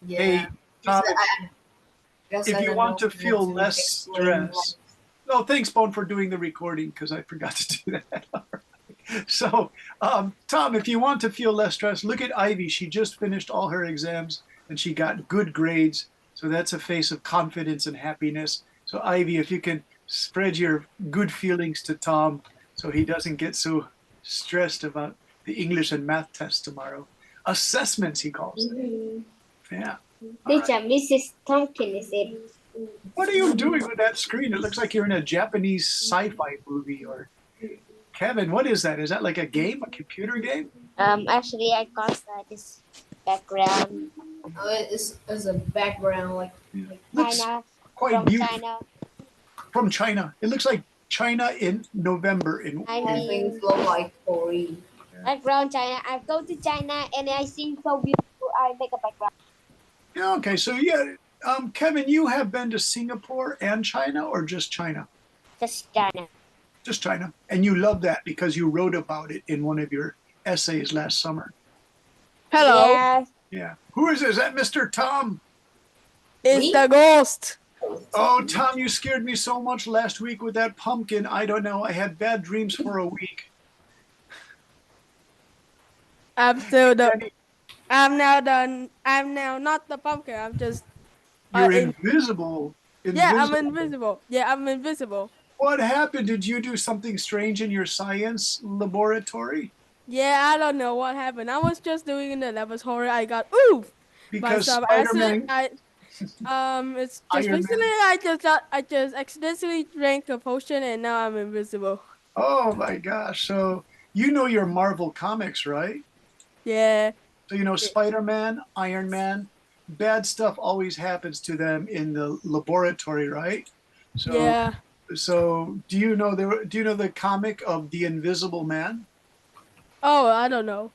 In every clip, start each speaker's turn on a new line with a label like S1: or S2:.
S1: Yeah.
S2: Hey,
S1: Just
S2: Tom,
S1: I guess
S2: if
S1: I
S2: you
S1: don't
S2: want
S1: know
S2: to
S1: how
S2: feel
S1: to
S2: less
S1: explain.
S2: stress, no, thanks, Bone, for doing the recording because I forgot to do that. So, Tom, if you want to feel less stress, look at Ivy. She just finished all her exams and she got good grades. So that's a face of confidence and happiness. So, Ivy, if you can spread your good feelings to Tom so he doesn't get so stressed about the English and math test tomorrow. Assessments, he calls
S3: Mhm.
S2: them. Yeah. All right.
S3: Teacher, Mrs. Tompkins said,
S2: What are you doing with that screen? It looks like you're in a Japanese sci-fi movie. Or Kevin, what is that? Is that like a game, a computer game?
S3: actually, I caused this background.
S1: It's as a background, like
S2: Yeah.
S1: like
S2: Looks
S3: China,
S2: quite
S3: from
S2: beautiful.
S3: China.
S2: From China. It looks like China in November.
S3: I
S1: I
S2: In
S1: think
S3: mean,
S1: it look like Korea.
S3: background China. I go to China and I see so beautiful. I make a background.
S2: Yeah, okay. So yeah, Kevin, you have been to Singapore and China, or just China?
S3: Just China.
S2: Just China, and you love that because you wrote about it in one of your essays last summer.
S4: Hello,
S3: Yes.
S2: Yeah. Who is this? Is that Mr. Tom?
S4: it's
S1: Me?
S4: the ghost.
S2: Oh, Tom, you scared me so much last week with that pumpkin. I don't know. I had bad dreams for a week.
S4: I'm still the.
S2: Jenny,
S4: I'm now done. I'm now not the pumpkin. I'm just.
S2: you're
S4: In.
S2: invisible.
S4: Yeah, I'm
S2: Invisible.
S4: invisible. Yeah, I'm invisible.
S2: What happened? Did you do something strange in your science laboratory?
S4: Yeah, I don't know what happened. I was just doing in the laboratory. I got oof by
S2: Because
S4: some acid.
S2: Spider-Man,
S4: It's just
S2: Iron
S4: basically
S2: Man.
S4: I just accidentally drank a potion and now I'm invisible.
S2: Oh my gosh. So you know your Marvel comics, right?
S4: Yeah.
S2: So you know Spider-Man, Iron Man, bad stuff always happens to them in the laboratory, right? So
S4: Yeah.
S2: so do you know the comic of the Invisible Man?
S4: Oh, I don't know.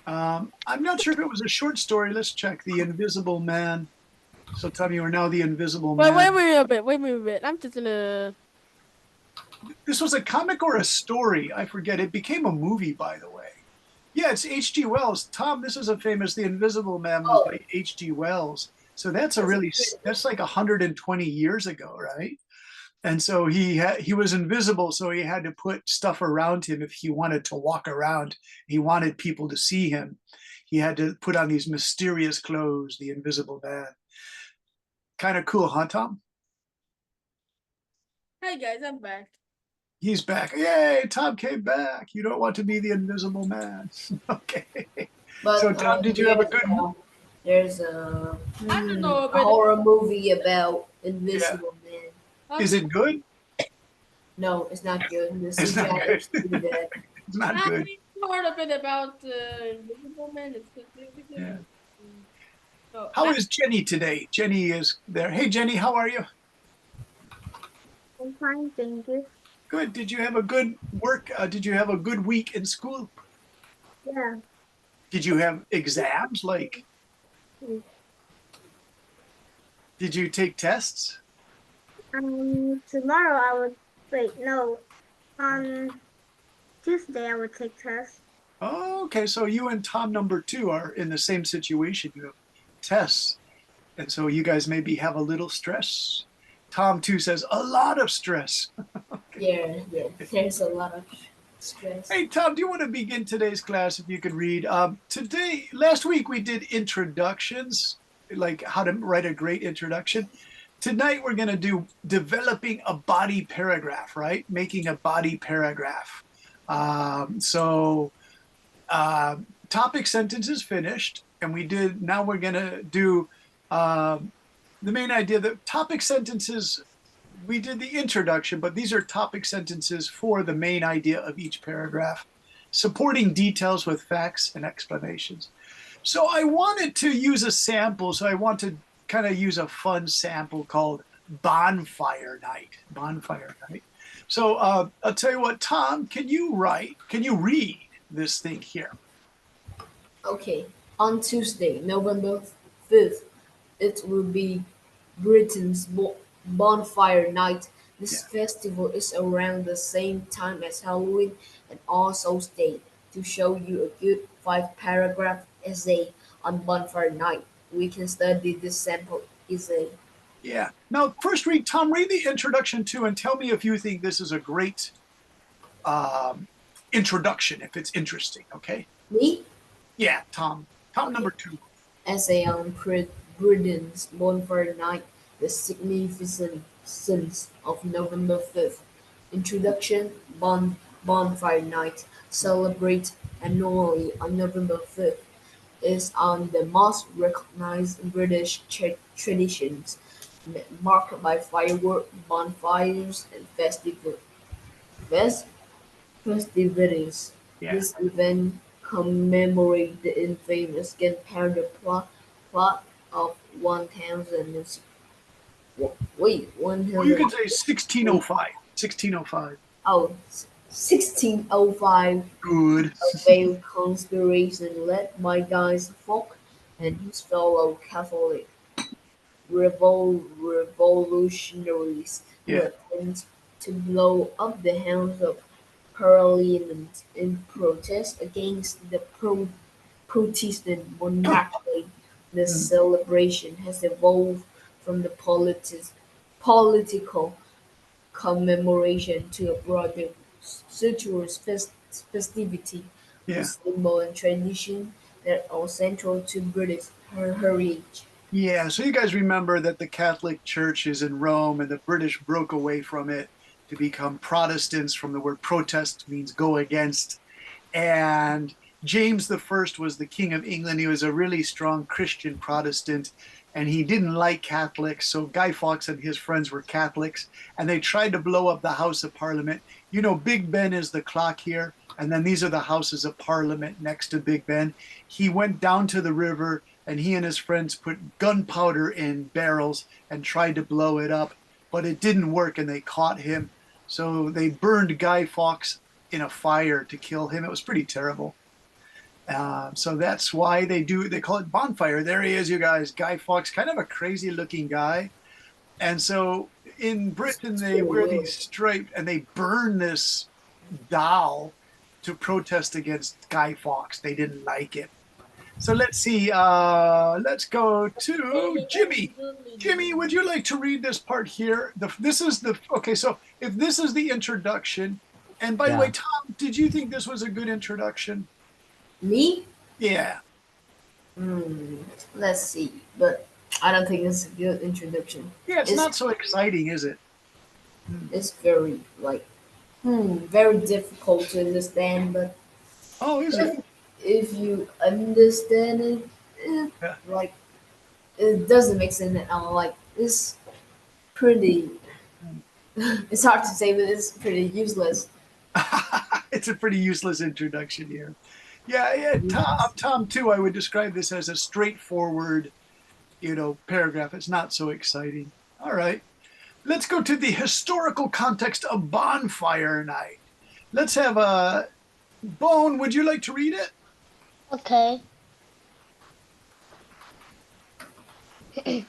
S2: I'm not sure if it was a short story. Let's check. The Invisible Man. So tell me, you are now the Invisible
S4: Wait
S2: Man.
S4: me a bit. Wait me a bit. I'm just gonna.
S2: This was a comic or a story? I forget. It became a movie, by the way. Yeah, it's H.G. Wells. Tom, this is a famous. The Invisible Man was
S1: Oh,
S2: by H.G. Wells. So that's a
S1: that's a
S2: really
S1: good.
S2: that's like 120 years ago, right? And so he was invisible, so he had to put stuff around him if he wanted to walk around. He wanted people to see him. He had to put on these mysterious clothes, the Invisible Man. Kind of cool, huh, Tom?
S4: Hey guys, I'm back.
S2: He's back. Yay, Tom came back. You don't want to be the Invisible Man. Okay. So,
S1: But
S2: Tom, did you have a good?
S1: there's a
S4: I don't know a
S1: a
S4: bit.
S1: horror movie about
S2: Yeah.
S1: Invisible Man.
S2: Is it good?
S1: No, it's not good. The
S2: It's not
S1: CGI
S2: good.
S1: is too bad.
S2: It's not
S4: I
S2: good.
S4: heard a bit about Invisible Man. It's basically.
S2: Yeah.
S4: So,
S2: How is Jenny today? Jenny is there. Hey, Jenny, how are you?
S3: I'm fine, thank you.
S2: Good. Did you have a good work? Did you have a good week in school?
S3: Yeah.
S2: Did you have exams? Like,
S3: Mm.
S2: did you take tests?
S3: Tomorrow I would wait. No, on Tuesday I would take tests.
S2: Oh, okay. So you and Tom number two are in the same situation. You have tests. And so you guys maybe have a little stress. Tom two says a lot of stress.
S1: Yeah. There's a lot of stress.
S2: Hey, Tom, do you want to begin today's class if you could read? Last week we did introductions, like how to write a great introduction. Tonight we're going to do developing a body paragraph, right? Making a body paragraph. Topic sentence is finished, and now we're going to do the main idea that topic sentences, we did the introduction, but these are topic sentences for the main idea of each paragraph, supporting details with facts and explanations. So I wanted to use a sample. So I want to kind of use a fun sample called Bonfire Night. Bonfire Night. So I'll tell you what, Tom, can you read this thing here?
S1: Okay, on Tuesday, November 5th, it will be Britain's bonfire night. This
S2: Yeah.
S1: festival is around the same time as Halloween and All Souls Day. To show you a good 5 paragraph essay on bonfire night, we can study this sample easily.
S2: Yeah. Now, first, Tom, read the introduction too, and tell me if you think this is a great introduction, if it's interesting. Okay.
S1: Me?
S2: Yeah, Tom. Tom
S1: Okay.
S2: number 2.
S1: As a Prudence bonfire night, the significance of November 5th. Introduction Bonfire Night, celebrate annually on November 5th, is on the most recognized British traditions, marked by firework bonfires and fest- festivities.
S2: Yeah.
S1: This event commemorates the infamous gunpowder plot of 1000. Wait,
S2: Well, you
S1: 1000.
S2: can say 1605. 1605.
S1: Oh, 1605,
S2: Good.
S1: a failed conspiration led by Guy Fawkes and his fellow Catholic revolutionaries who
S2: Yeah.
S1: attempted to blow up the House of Parliament in protest against the Protestant monarchy. The
S2: Mm.
S1: celebration has evolved from the political commemoration to a broader cultural festivity
S2: Yeah.
S1: with symbol and tradition that are central to British heritage.
S2: Yeah. So you guys remember that the Catholic Church is in Rome and the British broke away from it to become Protestants from the word protest means go against. And James the First was the King of England. He was a really strong Christian Protestant, and he didn't like Catholics. So Guy Fawkes and his friends were Catholics, and they tried to blow up the House of Parliament. You know, Big Ben is the clock here, and then these are the Houses of Parliament next to Big Ben. He went down to the river, and he and his friends put gunpowder in barrels and tried to blow it up, but it didn't work, and they caught him. So they burned Guy Fawkes in a fire to kill him. It was pretty terrible. So that's why they call it bonfire. There he is, you guys. Guy Fawkes, kind of a crazy looking guy. And so in Britain,
S1: It's
S2: they
S1: pretty
S2: wear
S1: weird.
S2: these stripes and they burn this doll to protest against Guy Fawkes. They didn't like it. So let's see. Let's go to Jimmy. Jimmy, would you like to read this part here? This is the okay. So if this is the introduction, and by the way,
S5: Yeah.
S2: Tom, did you think this was a good introduction?
S1: Me?
S2: Yeah.
S1: Hmm, let's see. But I don't think it's a good introduction.
S2: Yeah, it's
S1: It's
S2: not so exciting, is it?
S1: it's very like very difficult to understand. But
S2: Oh, is it?
S1: if you understand it,
S2: Yeah.
S1: like it doesn't make sense at all. Like it's pretty. It's hard to say, but it's pretty useless.
S2: It's a pretty useless introduction here. Yeah, yeah. Tom, too. I would describe this as a straightforward, paragraph. It's not so exciting. All right. Let's go to the historical context of Bonfire Night. Let's have a Bone. Would you like to read it?
S3: Okay. The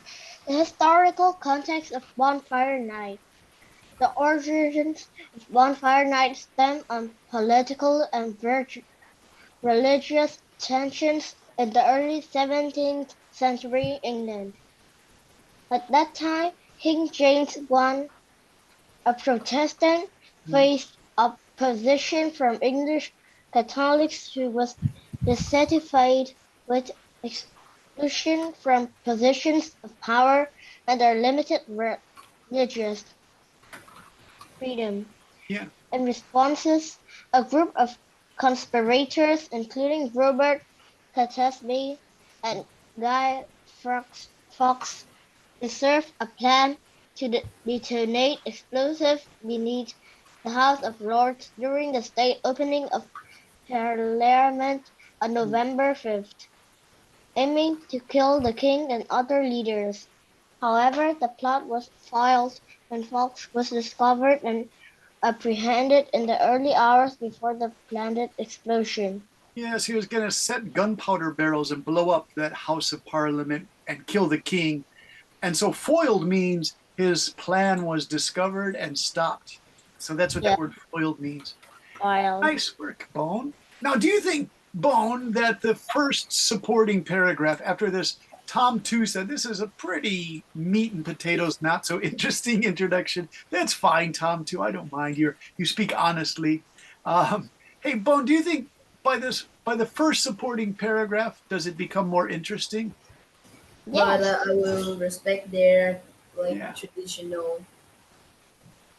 S3: historical context of Bonfire Night. The origins of Bonfire Night stem on political and religious tensions in the early 17th century England. At that time, King James I, a Protestant, faced opposition from English Catholics who was dissatisfied with exclusion from positions of power and their limited religious freedom.
S2: Yeah.
S3: In response, a group of conspirators, including Robert Catesby and Guy Fawkes, researched a plan to detonate explosives beneath the House of Lords during the state opening of Parliament on November 5th, aiming to kill the king and other leaders. However, the plot was foiled when Fawkes was discovered and apprehended in the early hours before the planned explosion.
S2: Yes, he was going to set gunpowder barrels and blow up that House of Parliament and kill the king. And so foiled means his plan was discovered and stopped. So that's what
S3: Yeah,
S2: that word foiled means.
S3: foiled.
S2: Nice work, Bone. Now, do you think, Bone, that the first supporting paragraph after this Tom 2 said this is a pretty meat and potatoes, not so interesting introduction. That's fine, Tom 2. I don't mind. You speak honestly. Hey, Bone, do you think by the first supporting paragraph, does it become more interesting?
S1: But
S3: Yes.
S1: I will respect their like
S2: Yeah.
S1: traditional.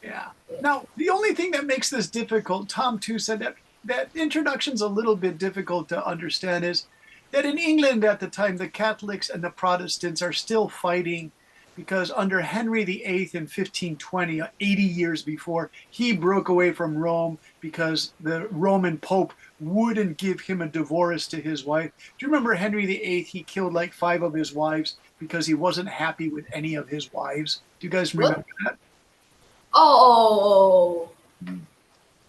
S2: Yeah.
S1: Yeah.
S2: Now, the only thing that makes this difficult, Tom too said that introduction's a little bit difficult to understand is that in England at the time, the Catholics and the Protestants are still fighting because under Henry VIII in 1520, 80 years before, he broke away from Rome because the Roman Pope wouldn't give him a divorce to his wife. Do you remember Henry VIII? He killed like 5 of his wives because he wasn't happy with any of his wives. Do you guys remember
S1: What?
S2: that?
S1: Oh,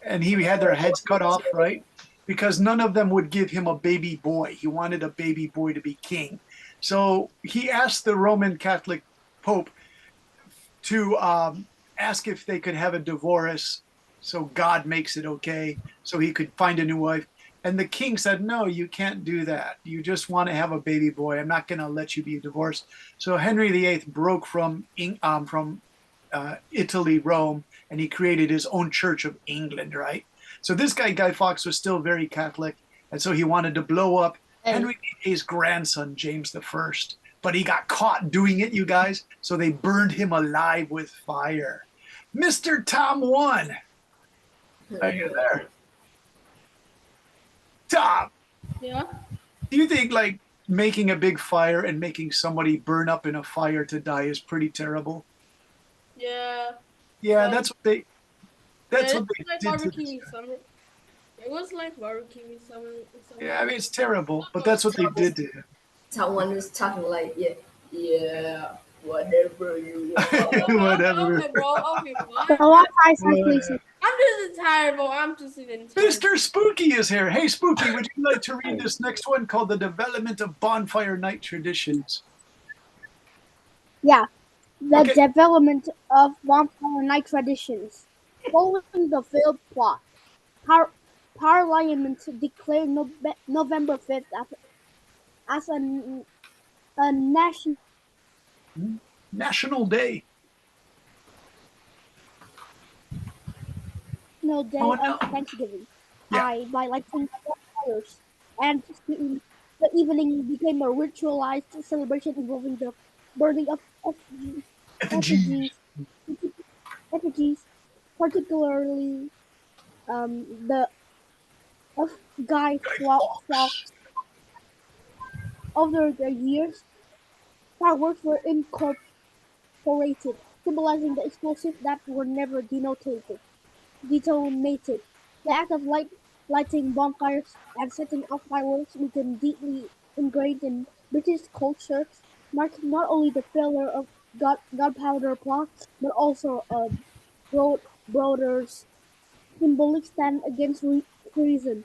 S2: And he had their heads cut off, right? Because none of them would give him a baby boy. He wanted a baby boy to be king. So he asked the Roman Catholic Pope to ask if they could have a divorce so God makes it okay, so he could find a new wife. And the king said, no, you can't do that. You just want to have a baby boy. I'm not going to let you be divorced. So Henry VIII broke from Italy, Rome, and he created his own Church of England, right? So this Guy Fawkes, was still very Catholic, and so he wanted to blow up
S3: And
S2: Henry VIII's grandson, James the First, but he got caught doing it, you guys. So they burned him alive with fire. Mr. Tom 1, are you there? Tom,
S4: Yeah.
S2: do you think like making a big fire and making somebody burn up in a fire to die is pretty terrible?
S4: Yeah.
S2: Yeah,
S4: But
S2: that's
S4: yeah,
S2: what
S4: it's
S2: they
S4: like
S2: did to this
S4: barbecue
S2: guy.
S4: summer. It was like barbecue summer.
S2: Yeah, I
S4: Summer.
S2: mean it's terrible, but that's what they
S1: someone
S2: did to him.
S1: someone is talking like yeah, whatever you
S4: Okay,
S1: want.
S2: Whatever.
S4: okay, bro. Okay,
S3: the
S4: bro.
S3: Wi-Fi situation.
S4: I'm just tired, bro. I'm just even tired.
S2: Mr. Spooky is here. Hey, Spooky, would you like to read this next one called The Development of Bonfire Night Traditions?
S5: Yeah, the
S2: Okay.
S5: development of vampire night traditions. Following the failed plot, Par- Parliament declared November 5th as a national
S2: National Day.
S5: day
S2: Oh,
S5: of
S2: no.
S5: Thanksgiving
S2: Yeah.
S5: by lighting fires, and the evening became a ritualized celebration involving the burning of
S2: Effigy.
S5: effigies, effigies, particularly the of Guy
S2: Fox.
S5: Fawkes. Over the years, fireworks were incorporated, symbolizing the explosives that were never detonated. The act of lighting bonfires and setting off fireworks became deeply ingrained in British culture, marking not only the failure of gunpowder plot, but also a broader symbolic stand against treason.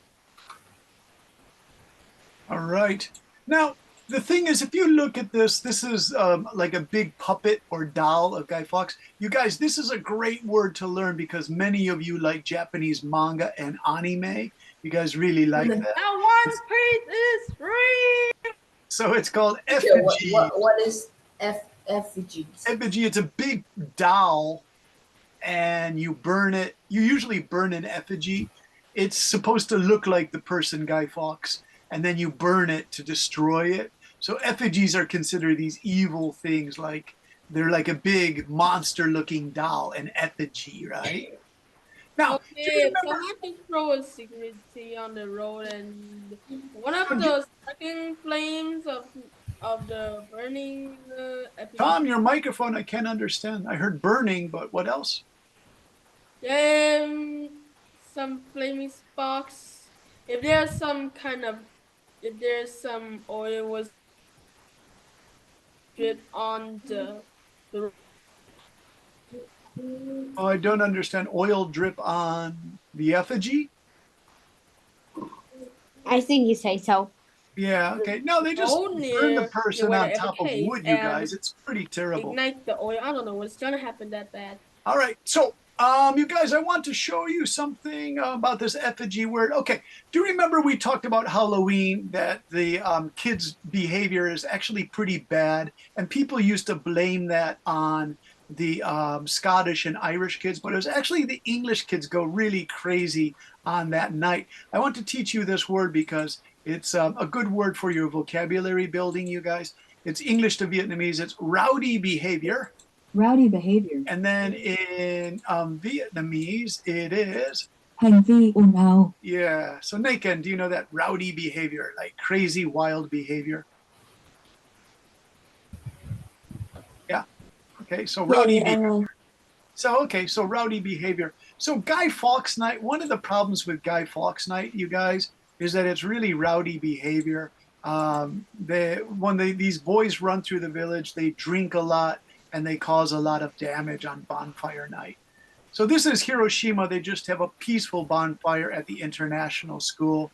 S2: All right. Now, the thing is, if you look at this, this is like a big puppet or doll of Guy Fawkes. You guys, this is a great word to learn because many of you like Japanese manga and anime. You guys really like that.
S4: Now One Piece is free.
S2: So it's called
S1: Yeah,
S2: effigy.
S1: what is effigies?
S2: Effigy, it's a big doll and you burn it. You usually burn an effigy. It's supposed to look like the person Guy Fawkes, and then you burn it to destroy it. So effigies are considered these evil things, like they're like a big monster-looking doll, an effigy, right? Now, do you
S4: Okay,
S2: remember?
S4: someone just throw a secrecy on the road, and one of the second flames of the burning
S2: Tom,
S4: effigy.
S2: your microphone, I can't understand. I heard burning, but what else?
S4: Some flaming sparks. If there's some kind of, if there's some oil was dripped on the
S2: Oh, I don't understand. Oil drip on the effigy?
S3: I think you say so.
S2: Yeah, okay. No, they just
S4: road
S2: burn the
S4: near
S2: person
S4: where
S2: on
S4: the
S2: top
S4: epic
S2: of
S4: cave
S2: wood, you
S4: and
S2: guys. It's pretty terrible.
S4: ignite the oil. I don't know what's gonna happen that bad.
S2: All right. So You guys, I want to show you something about this effigy word. Okay, do you remember we talked about Halloween, that the kids' behavior is actually pretty bad, and people used to blame that on the Scottish and Irish kids, but it was actually the English kids go really crazy on that night. I want to teach you this word because it's a good word for your vocabulary building, you guys. It's English to Vietnamese. It's rowdy behavior.
S6: Rowdy behavior.
S2: And then in Vietnamese, it is
S6: Hành vi ồn ào.
S2: yeah. So Naken, do you know that rowdy behavior, like crazy, wild behavior? Yeah. Okay. So rowdy behavior. So rowdy behavior. So Guy Fawkes Night. One of the problems with Guy Fawkes Night, you guys, is that it's really rowdy behavior. These boys run through the village, they drink a lot, and they cause a lot of damage on bonfire night. So this is Hiroshima. They just have a peaceful bonfire at the international school.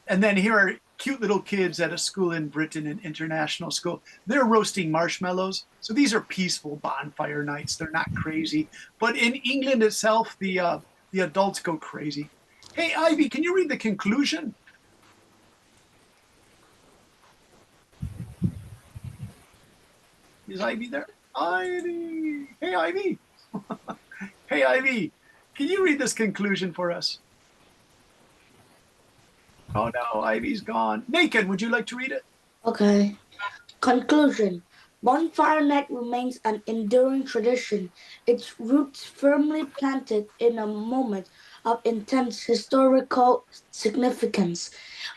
S2: And then here are cute little kids at a school in Britain, an international school. They're roasting marshmallows. So these are peaceful bonfire nights. They're not crazy. But in England itself, the adults go crazy. Hey, Ivy, can you read the conclusion? Is Ivy there? Ivy. Hey, Ivy. Hey, Ivy. Can you read this conclusion for us? Oh, no. Ivy's gone. Naked, would you like to read it?
S7: Okay. Conclusion. Bonfire Night remains an enduring tradition, its roots firmly planted in a moment of intense historical significance.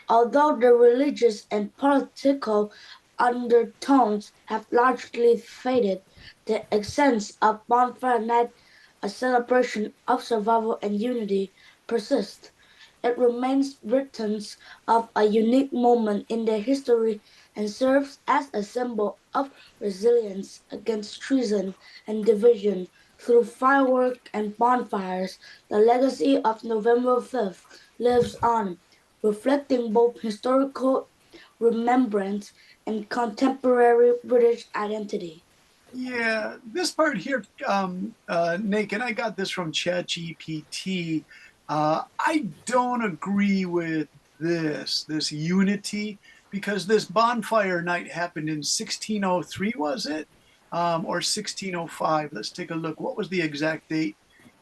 S7: Although the religious and political undertones have largely faded, the essence of Bonfire Night, a celebration of survival and unity, persists. It remains Britons of a unique moment in their history and serves as a symbol of resilience against treason and division. Through fireworks and bonfires, the legacy of November 5th lives on, reflecting both historical remembrance and contemporary British identity.
S2: Yeah, this part here, Naked, I got this from ChatGPT. I don't agree with this unity, because this bonfire night happened in 1603, was it? Or 1605? Let's take a look. What was the exact date?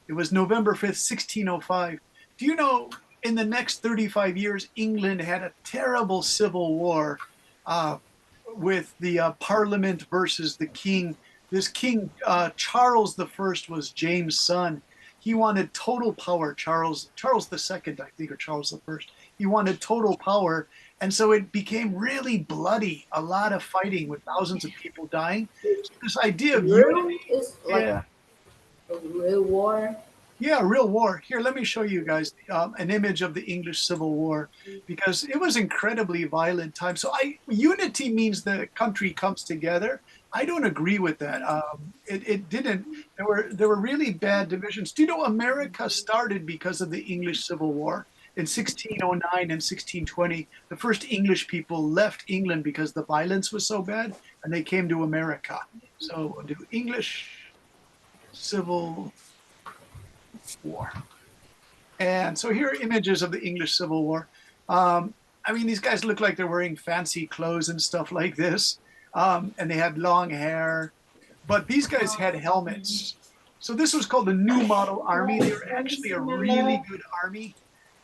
S2: It was November 5th, 1605. Do you know, in the next 35 years, England had a terrible civil war with the Parliament versus the King. This King Charles the First was James' son. He wanted total power. Charles II, I think, or Charles the First. He wanted total power, and so it became really bloody. A lot of fighting with thousands of people dying. So this idea of unity,
S1: It's like a real war.
S2: yeah, real war. Here, let me show you guys an image of the English Civil War, because it was incredibly violent time. So unity means the country comes together. I don't agree with that. It didn't. There were really bad divisions. Do you know America started because of the English Civil War? In 1609 and 1620, the first English people left England because the violence was so bad, and they came to America. So we'll do English Civil War. And so here are images of the English Civil War. I mean, these guys look like they're wearing fancy clothes and stuff like this. And they had long hair, but these guys had helmets. So this was called the New Model Army. They were actually a really good army.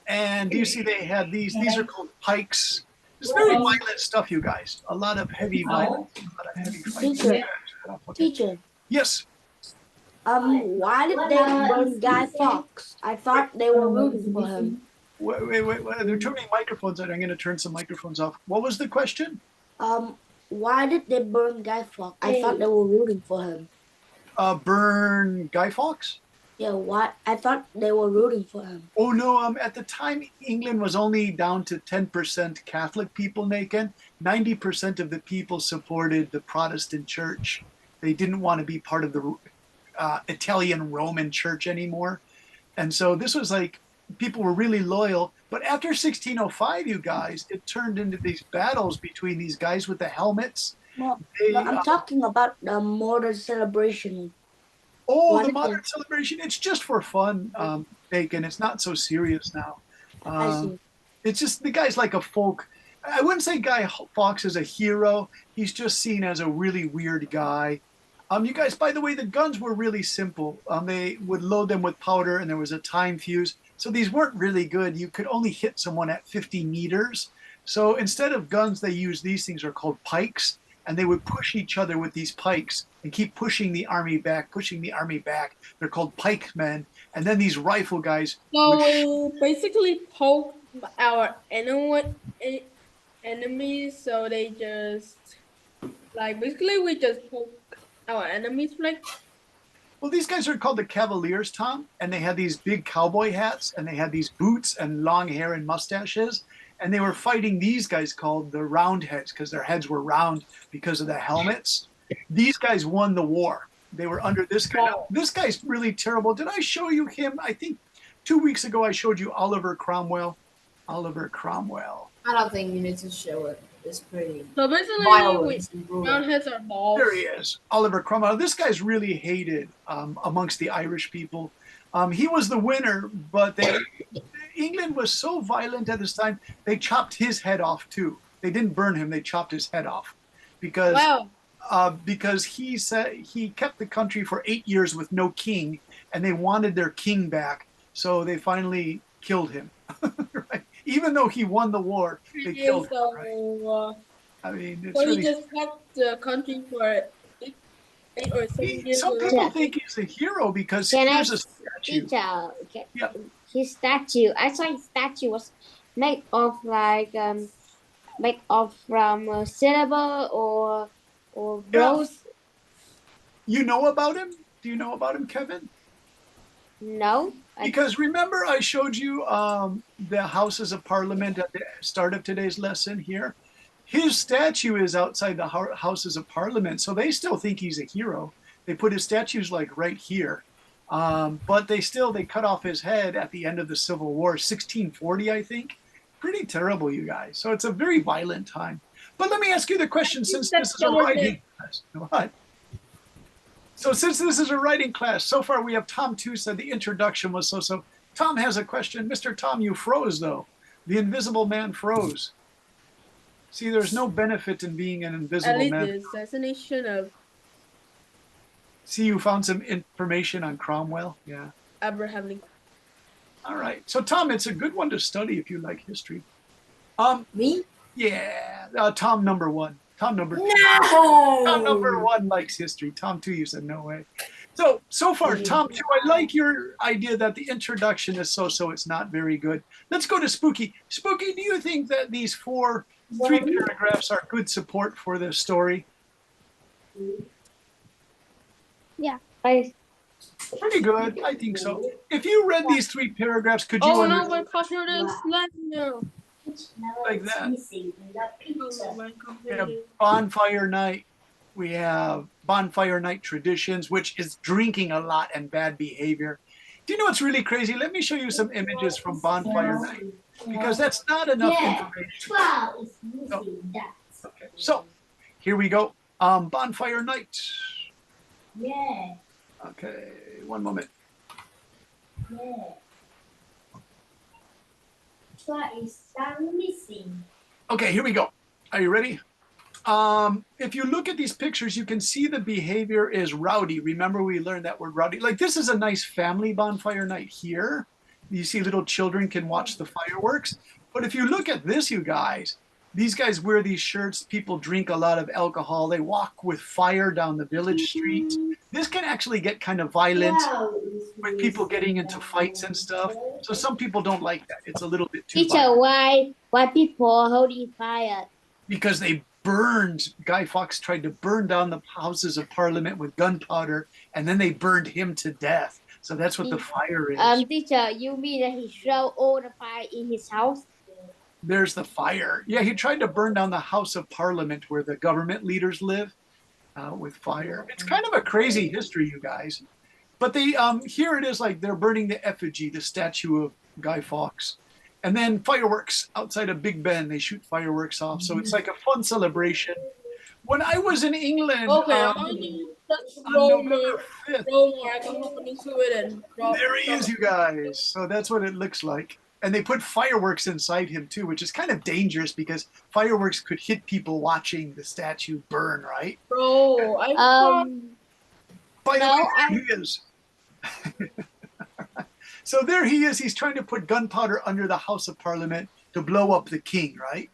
S2: And do you see they had these are called pikes. It's very violent stuff, you guys. A lot of heavy violence, a lot of heavy fighting.
S7: Teacher.
S2: Yes.
S7: Why did they burn Guy Fawkes? I thought they were rooting for him.
S2: Wait. They're turning microphones on. I'm going to turn some microphones off. What was the question?
S7: Why did they burn Guy Fawkes? I thought they were rooting for him.
S2: Burn Guy Fawkes?
S7: Yeah, why? I thought they were rooting for him.
S2: Oh no! At the time, England was only down to 10% Catholic people. Naked. 90% of the people supported the Protestant Church. They didn't want to be part of the Italian Roman Church anymore, and so this was like people were really loyal. But after 1605, you guys, it turned into these battles between these guys with the helmets.
S7: No, I'm talking about the modern celebration.
S2: Oh, the
S7: What?
S2: modern celebration, it's just for fun, Bacon. It's not so serious now.
S7: I
S2: Um,
S7: see.
S2: it's just the guy's like a folk. I wouldn't say Guy Fawkes is a hero. He's just seen as a really weird guy. You guys, by the way, the guns were really simple. They would load them with powder and there was a time fuse. So these weren't really good. You could only hit someone at 50 meters. So instead of guns, they used these things are called pikes, and they would push each other with these pikes and keep pushing the army back, pushing the army back. They're called pikemen. And then these rifle guys would
S4: So we basically poke our enemies, so they just like basically we just poke our enemies like.
S2: well, these guys are called the Cavaliers, Tom, and they had these big cowboy hats and they had these boots and long hair and mustaches. And they were fighting these guys called the Roundheads because their heads were round because of the helmets. These guys won the war. They were under this guy. Now, this guy's really terrible. Did I show you him? I think 2 weeks ago I showed you Oliver Cromwell. Oliver Cromwell.
S1: I don't think you need to show it. It's pretty
S4: So basically,
S1: violent and brutal.
S4: roundheads are balls.
S2: There he is, Oliver Cromwell. This guy's really hated amongst the Irish people. He was the winner, but England was so violent at this time, they chopped his head off too. They didn't burn him; they chopped his head off because he said he kept the country for 8 years with no king, and they wanted their king back, so they finally killed him. Right? Even though he won the war, they killed him. Right? I mean, it's
S4: so
S2: really.
S4: he just kept the country for 8 or 7 years.
S2: Some people think he's a hero because here's a statue.
S8: Teacher,
S2: Yeah.
S8: his statue. I saw his statue was made of made of from silver or bronze.
S2: You know about him? Do you know about him, Kevin?
S8: No.
S2: Because remember I showed you the Houses of Parliament at the start of today's lesson here? His statue is outside the Houses of Parliament, so they still think he's a hero. They put his statues like right here. But they cut off his head at the end of the Civil War, 1640, I think. Pretty terrible, you guys. So it's a very violent time. But let me ask you the question, since this is a writing class. What? So since this is a writing class, so far we have Tom 2 said the introduction was so-so. Tom has a question. Mr. Tom, you froze, though. The invisible man froze. See, there's no benefit in being an invisible man.
S4: The assassination of
S2: See, you found some information on Cromwell? Yeah.
S4: Abraham Lincoln.
S2: All right. So, Tom, it's a good one to study if you like history.
S1: Me?
S2: Yeah. Tom number 1. Tom number 2.
S1: No!
S2: Tom number 1 likes history. Tom 2, you said no way. So far, Tom 2, I like your idea that the introduction is so-so, it's not very good. Let's go to Spooky. Spooky, do you think that these 3 paragraphs are good support for the story?
S5: Yeah.
S2: Pretty good. I think so. If you read these 3 paragraphs, could you
S4: Oh no, my computer is lagging now.
S2: like that?
S4: Oh, my
S2: We have
S4: computer.
S2: bonfire night. We have bonfire night traditions, which is drinking a lot and bad behavior. Do you know what's really crazy? Let me show you some images from bonfire night, because that's not enough information. Okay. So here we go. Bonfire night.
S9: Yeah.
S2: Okay, one moment.
S9: Yeah. What is that missing?
S2: Okay, here we go. Are you ready? If you look at these pictures, you can see the behavior is rowdy. Remember, we learned that word rowdy. Like, this is a nice family bonfire night here. You see little children can watch the fireworks. But if you look at this, you guys, these guys wear these shirts. People drink a lot of alcohol. They walk with fire down the village streets. This can actually get kind of violent with people getting into fights and stuff. So some people don't like that. It's a little bit too
S8: Teacher,
S2: violent.
S8: why people holding fire?
S2: Because they burned, Guy Fawkes tried to burn down the Houses of Parliament with gunpowder, and then they burned him to death. So that's what the fire is.
S8: Teacher, you mean that he threw all the fire in his house?
S2: There's the fire. Yeah, he tried to burn down the House of Parliament where the government leaders live with fire. It's kind of a crazy history, you guys. But they here it is, like they're burning the effigy, the statue of Guy Fawkes. And then fireworks outside of Big Ben, they shoot fireworks off. So it's like a fun celebration. When I was in England
S4: Okay, I'm gonna just
S2: on November 5th,
S4: roll more. I can look into it and
S2: there he
S4: drop
S2: is, you guys. So that's what it looks like. And they put fireworks inside him too, which is kind of dangerous because fireworks could hit people watching the statue burn, right?
S4: Bro, I saw.
S2: By the way,
S3: No,
S2: there he is. So there he is. He's trying to put gunpowder under the House of Parliament to blow up the king, right?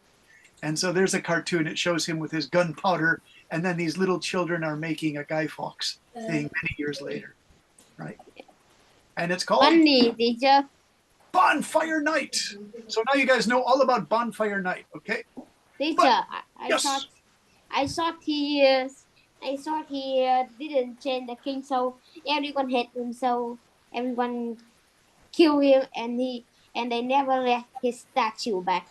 S2: And so there's a cartoon. It shows him with his gunpowder, and then these little children are making a Guy Fawkes thing many years later, right? And it's called
S8: Funny, teacher.
S2: Bonfire Night. So now you guys know all about Bonfire Night, okay?
S8: Teacher,
S2: But,
S8: I
S2: yes.
S8: thought I thought he didn't change the king, so everyone hate him, so everyone kill him, and they never let his statue back.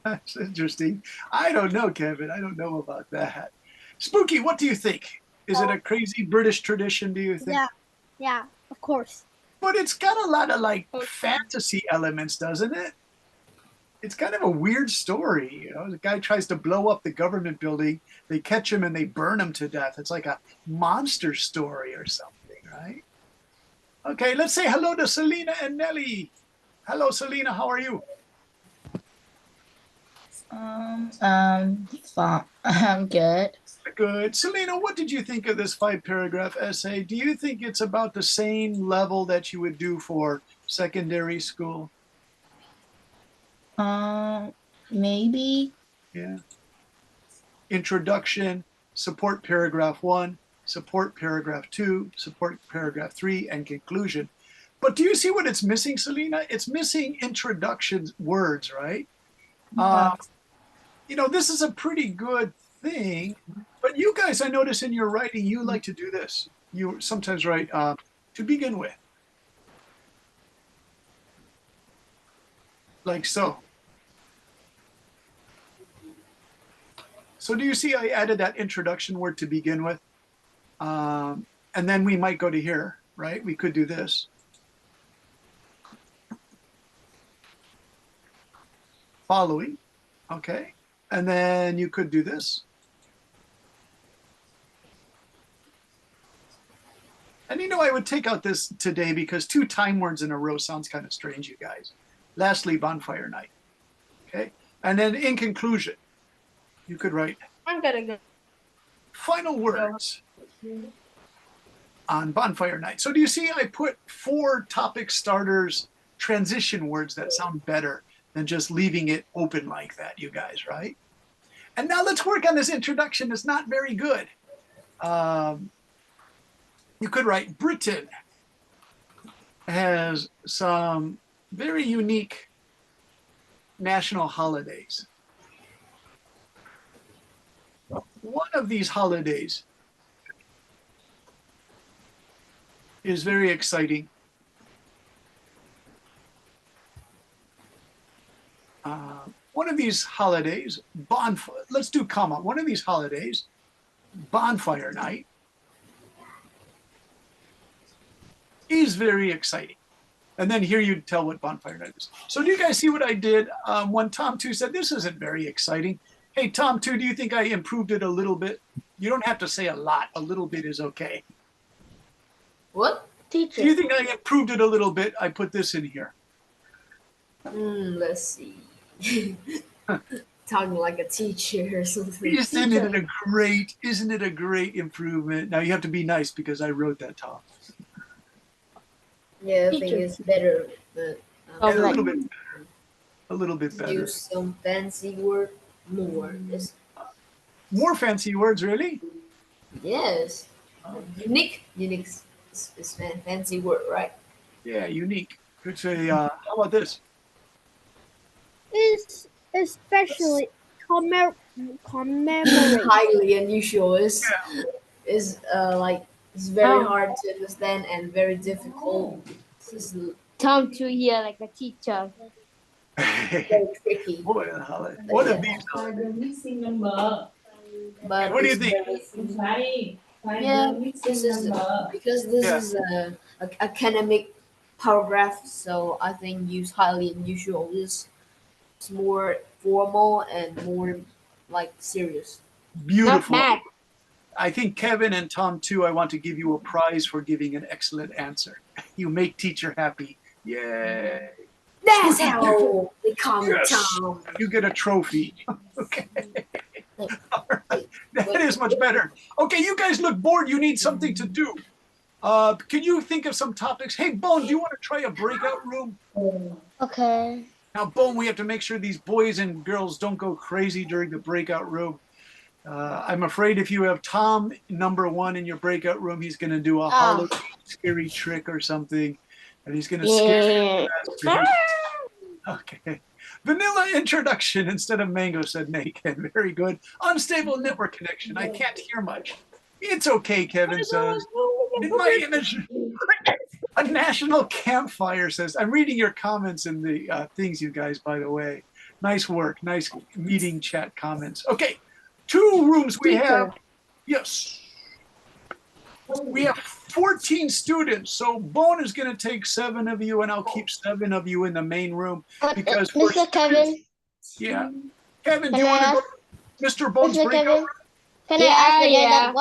S2: That's interesting. I don't know, Kevin. I don't know about that. Spooky, what do you think? Is it a crazy British tradition, do you think?
S5: Yeah, of course.
S2: But it's got a lot of like fantasy elements, doesn't it? It's kind of a weird story. You know, the guy tries to blow up the government building. They catch him and they burn him to death. It's like a monster story or something, right? Okay, let's say hello to Selena and Nelly. Hello, Selena. How are you?
S10: Fine. I'm good.
S2: Good. Selena, what did you think of this 5-paragraph essay? Do you think it's about the same level that you would do for secondary school?
S10: Maybe.
S2: Yeah. Introduction, support paragraph 1, support paragraph 2, support paragraph 3, and conclusion. But do you see what it's missing, Selena? It's missing introduction words, right? You know, this is a pretty good thing, but you guys, I notice in your writing, you like to do this. You sometimes write to begin with, like so. So do you see I added that introduction word to begin with? And then we might go to here, right? We could do this. Following, okay. And then you could do this. And you know, I would take out this today because 2 time words in a row sounds kind of strange, you guys. Lastly, bonfire night. Okay. And then in conclusion, you could write
S4: I'm gonna go.
S2: final words on bonfire night. So do you see I put 4 topic starters, transition words that sound better than just leaving it open like that, you guys, right? And now let's work on this introduction. It's not very good. You could write Britain has some very unique national holidays. One of these holidays is very exciting. One of these holidays, let's do comma. One of these holidays, bonfire night, is very exciting. And then here you tell what bonfire night is. So do you guys see what I did when Tom 2 said this isn't very exciting? Hey, Tom 2, do you think I improved it a little bit? You don't have to say a lot. A little bit is okay.
S1: What?
S2: Teacher. Do you think I improved it a little bit? I put this in here.
S1: Let's see. Talking like a teacher or something.
S2: Isn't it a great improvement? Now you have to be nice because I wrote that, Tom.
S1: Yeah, I think it's better, but
S2: a little bit better.
S1: Use some fancy word more.
S2: More fancy words, really?
S1: Yes. Unique is a fancy word, right?
S2: Yeah, unique. Could say, how about this?
S5: Is especially commemorate.
S1: Highly unusual. Is like it's very hard to understand and very difficult.
S8: Tom to hear like a teacher.
S1: Very tricky.
S2: What a missing number.
S1: But
S2: what do you think?
S1: Yeah, this is because this is a academic paragraph, so I think use highly unusual. It's more formal and more like serious.
S2: Beautiful.
S8: bad.
S2: I think Kevin and Tom too, I want to give you a prize for giving an excellent answer. You make teacher happy. Yay.
S9: That's how we come
S2: Yes.
S9: Tom.
S2: You get a trophy. Okay. All right. That is much better. Okay, you guys look bored. You need something to do. Can you think of some topics? Hey, Bone, do you want to try a breakout room?
S3: Okay.
S2: Now, Bone, we have to make sure these boys and girls don't go crazy during the breakout room. I'm afraid if you have Tom number 1 in your breakout room, he's going to do a Halloween scary trick or something, and he's going to scare you. Okay. Vanilla introduction instead of mango, said Naked. Very good. Unstable network connection. I can't hear much. It's okay, Kevin says. In my image, a national campfire says. I'm reading your comments in the things, you guys, by the way. Nice work. Nice meeting chat comments. Okay. 2 rooms we have. Yes. We have 14 students. So Bone is going to take 7 of you, and I'll keep 7 of you in the main room. Because
S3: Mr. Kevin.
S2: Yeah. Kevin, do you want to go to Mr. Bone's
S3: Mr.
S2: breakout
S3: Kevin,
S2: room?
S3: can I ask again
S8: yeah.
S3: that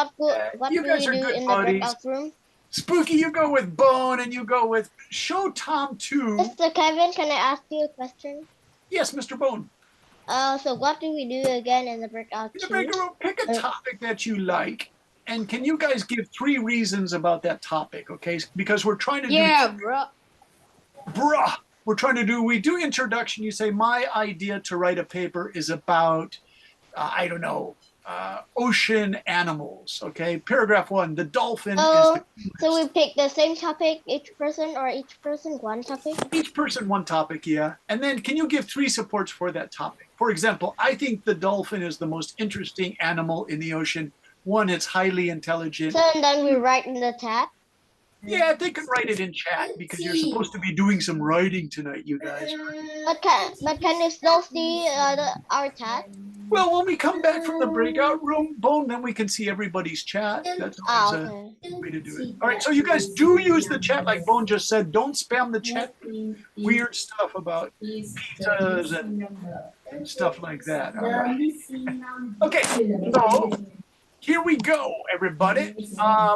S3: what
S2: You
S3: do
S2: guys
S3: you
S2: are
S3: do
S2: good
S3: in the
S2: buddies.
S3: breakout room?
S2: Spooky, you go with Bone, and you go with Show Tom 2.
S3: Mr. Kevin, can I ask you a question?
S2: Yes, Mr. Bone.
S3: So what do we do again in the breakout
S2: In the breakout room, pick a topic that you like. And can you guys give 3 reasons about that topic, okay? Because we're trying to bruh. We're trying to do, we do introduction. You say, my idea to write a paper is about, I don't know, ocean animals, okay? Paragraph 1, the dolphin is the
S3: So we pick the same topic, each person one topic?
S2: Each person one topic, yeah. And then can you give 3 supports for that topic? For example, I think the dolphin is the most interesting animal in the ocean. 1, it's highly intelligent.
S3: So and then we write in the chat?
S2: Yeah, they could write it in chat because you're supposed to be doing some writing tonight, you guys.
S3: But can you still see our chat?
S2: Well, when we come back from the breakout room, Bone, then we can see everybody's chat. That's always a way to do it. All right, so you guys do use the chat like Bone just said. Don't spam the chat with weird stuff about pizzas and stuff like that. All right. Okay, so here we go, everybody.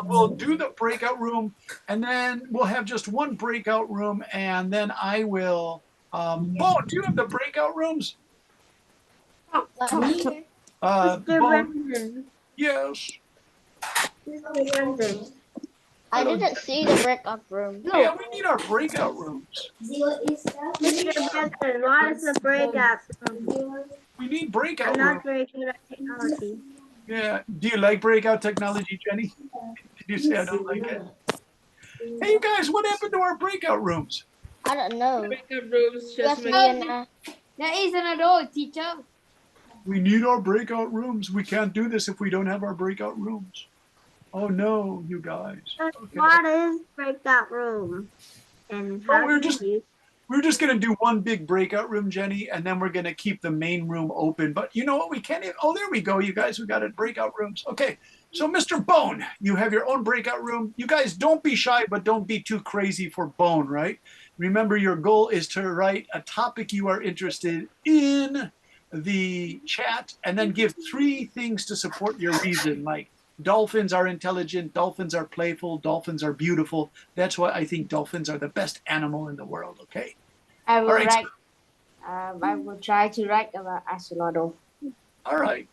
S2: We'll do the breakout room, and then we'll have just one breakout room, and then I will. Bone, do you have the breakout rooms? Bone? Yes.
S3: I didn't see the breakout room.
S2: Yeah, we need our breakout rooms.
S11: Mr. Benson, what is the breakout room?
S2: We need breakout
S11: I'm
S2: rooms.
S11: not very good at technology.
S2: Yeah. Do you like breakout technology, Jenny? Did you say I don't like it? Hey, you guys, what happened to our breakout rooms?
S3: I don't know.
S4: Breakout rooms just make
S8: There is another teacher.
S2: We need our breakout rooms. We can't do this if we don't have our breakout rooms. Oh no, you guys. Okay.
S11: What is breakout room? And how
S2: we're just gonna do one big breakout room, Jenny, and then we're gonna keep the main room open. But you know what? We can't even. Oh, there we go, you guys. We got it. Breakout rooms. Okay. So, Mr. Bone, you have your own breakout room. You guys don't be shy, but don't be too crazy for Bone, right? Remember, your goal is to write a topic you are interested in the chat, and then give 3 things to support your reason, like dolphins are intelligent, dolphins are playful, dolphins are beautiful. That's why I think dolphins are the best animal in the world, okay?
S8: I will write. I will try to write about axolotl.
S2: All right.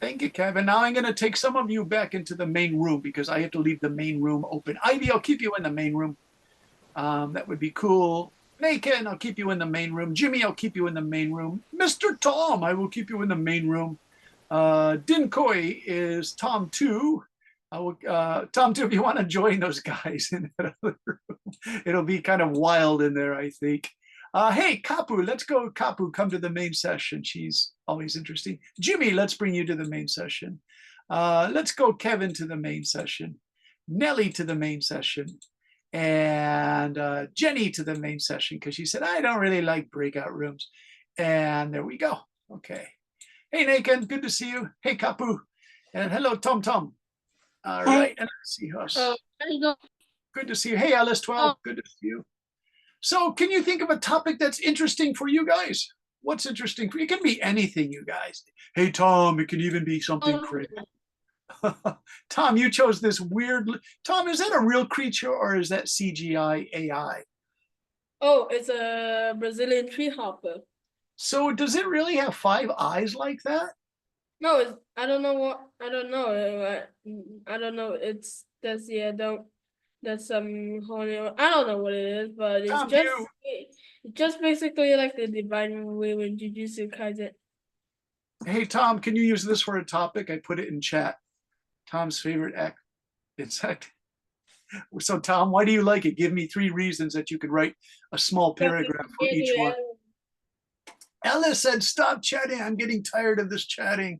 S2: Thank you, Kevin. Now I'm going to take some of you back into the main room because I have to leave the main room open. Ivy, I'll keep you in the main room. That would be cool. Naked, I'll keep you in the main room. Jimmy, I'll keep you in the main room. Mr. Tom, I will keep you in the main room. Dinkoi is Tom 2. Tom 2, if you want to join those guys in that other room, it'll be kind of wild in there, I think. Hey, Kapu, let's go. Kapu, come to the main session. She's always interesting. Jimmy, let's bring you to the main session. Let's go Kevin to the main session. Nelly to the main session. And Jenny to the main session because she said, I don't really like breakout rooms. And there we go. Okay. Hey, Naked, good to see you. Hey, Kapu. And hello, Tom Tom. All right. And let's see us. Good to see you. Hey, Alice 12. Good to see you. So can you think of a topic that's interesting for you guys? What's interesting for you? It can be anything, you guys. Hey, Tom, it can even be something crazy. Tom, you chose this weird. Tom, is that a real creature or is that CGI AI?
S4: Oh, it's a Brazilian tree hopper.
S2: So does it really have 5 eyes like that?
S4: No, it's, I don't know what, I don't know. I don't know. It's that's yeah. Don't that's holy. I don't know what it is, but it's
S2: Tom,
S4: just basically like the divine way with Jujutsu Kaisen.
S2: Hey, Tom, can you use this for a topic? I put it in chat. Tom's favorite insect. So, Tom, why do you like it? Give me 3 reasons that you could write a small paragraph for each one. Ellis said, stop chatting. I'm getting tired of this chatting.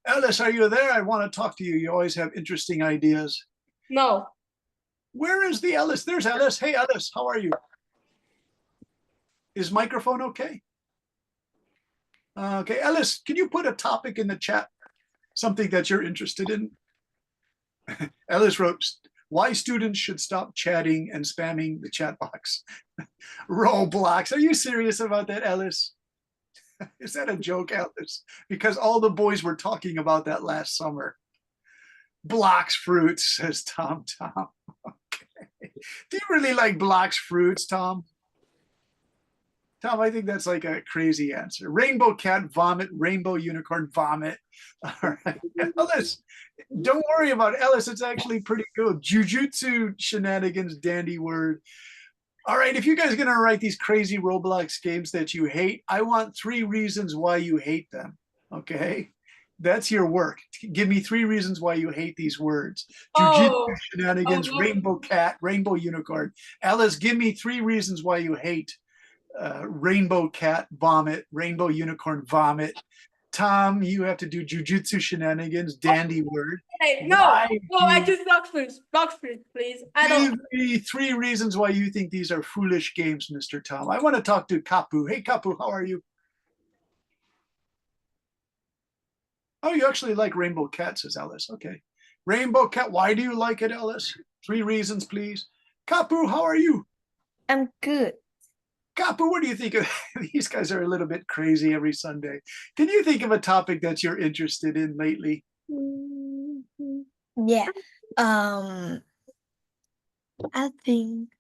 S2: Ellis, are you there? I want to talk to you. You always have interesting ideas.
S4: No.
S2: Where is the Ellis? There's Ellis. Hey, Ellis, how are you? Is microphone okay? Okay, Ellis, can you put a topic in the chat? Something that you're interested in? Ellis wrote, why students should stop chatting and spamming the chat box. Roblox. Are you serious about that, Ellis? Is that a joke, Ellis? Because all the boys were talking about that last summer. Blocks fruits, says Tom. Okay. Do you really like blocks fruits, Tom? Tom, I think that's like a crazy answer. Rainbow cat vomit, rainbow unicorn vomit. All right, Ellis, don't worry about Ellis. It's actually pretty good. Jujutsu shenanigans, dandy word. All right, if you guys are going to write these crazy Roblox games that you hate, I want 3 reasons why you hate them. Okay, that's your work. Give me 3 reasons why you hate these words. Jujutsu shenanigans, rainbow cat, rainbow unicorn. Ellis, give me 3 reasons why you hate rainbow cat vomit, rainbow unicorn vomit. Tom, you have to do jujutsu shenanigans, dandy word.
S4: Hey, no, I choose box fruits, please.
S2: Give me 3 reasons why you think these are foolish games, Mr. Tom. I want to talk to Kapu. Hey, Kapu, how are you? Oh, you actually like rainbow cat, says Ellis. Okay. Rainbow cat, why do you like it, Ellis? 3 reasons, please. Kapu, how are you?
S12: I'm good.
S2: Kapu, what do you think of these guys are a little bit crazy every Sunday. Can you think of a topic that you're interested in lately?
S12: Yeah. I think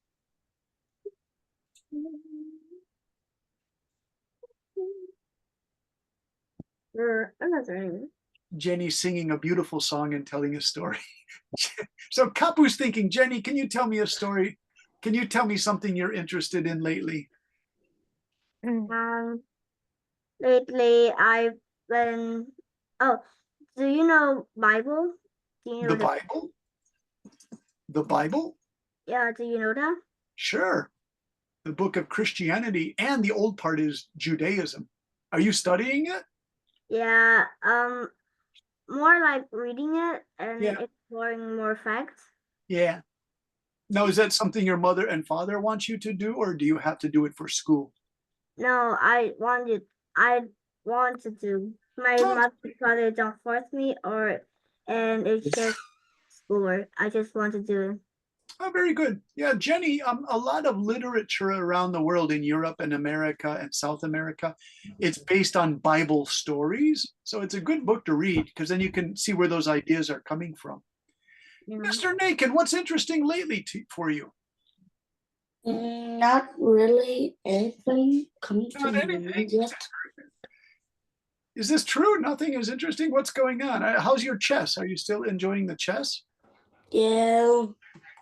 S2: Jenny's singing a beautiful song and telling a story. So Kapu's thinking, Jenny, can you tell me a story? Can you tell me something you're interested in lately?
S11: Lately I've been. Oh, do you know Bible? Do you know
S2: The Bible? The Bible?
S11: Yeah, do you know that?
S2: Sure. The book of Christianity, and the old part is Judaism. Are you studying it?
S11: Yeah, more like reading it and exploring more facts.
S2: Yeah. Now, is that something your mother and father want you to do, or do you have to do it for school?
S11: No, I want to. My mother and father don't force me, and it's just schoolwork. I just want to do it.
S2: Oh, very good. Yeah, Jenny, a lot of literature around the world in Europe and America and South America, it's based on Bible stories. So it's a good book to read because then you can see where those ideas are coming from. Yeah. Mr. Nakin, what's interesting lately for you?
S7: Not really anything coming to mind yet.
S2: Is this true? Nothing is interesting? What's going on? How's your chess? Are you still enjoying the chess?
S7: Yeah,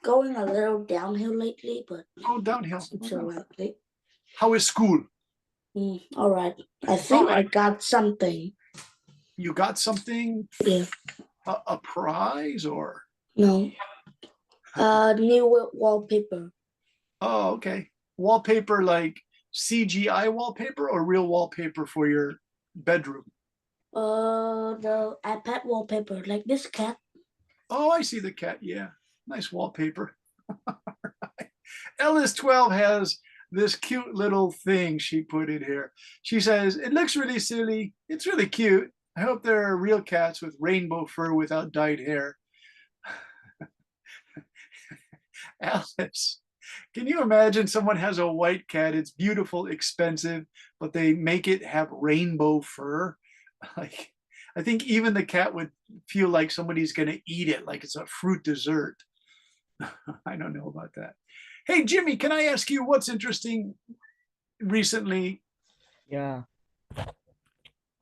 S7: going a little downhill lately, but
S2: downhill.
S7: It's all right.
S2: How is school?
S7: All right. I think I got something.
S2: You got something?
S7: Yeah.
S2: A prize or?
S7: No. New wallpaper.
S2: Oh, okay. Wallpaper like CGI wallpaper or real wallpaper for your bedroom?
S7: The iPad wallpaper, like this cat.
S2: Oh, I see the cat. Yeah. Nice wallpaper. Right. Ellis 12 has this cute little thing she put in here. She says, it looks really silly. It's really cute. I hope there are real cats with rainbow fur without dyed hair. Alice, Can you imagine someone has a white cat? It's beautiful, expensive, but they make it have rainbow fur. Like, I think even the cat would feel like somebody's going to eat it, like it's a fruit dessert. I don't know about that. Hey, Jimmy, can I ask you what's interesting recently?
S13: Yeah.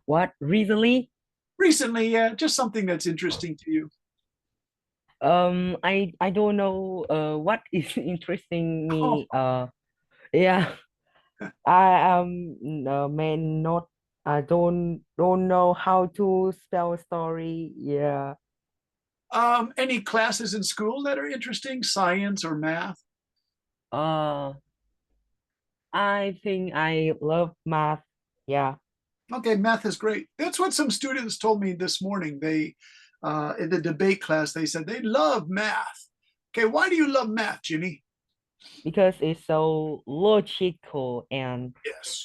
S13: What recently?
S2: Recently, yeah, just something that's interesting to you.
S13: I don't know what is interesting
S2: Oh,
S13: me. Yeah. I may not. I don't know how to spell a story. Yeah.
S2: any classes in school that are interesting, science or math?
S13: Uh, I think I love math. Yeah.
S2: Okay, math is great. That's what some students told me this morning. They, in the debate class, they said they love math. Okay, why do you love math, Jimmy?
S13: Because it's so logical and
S2: Yes.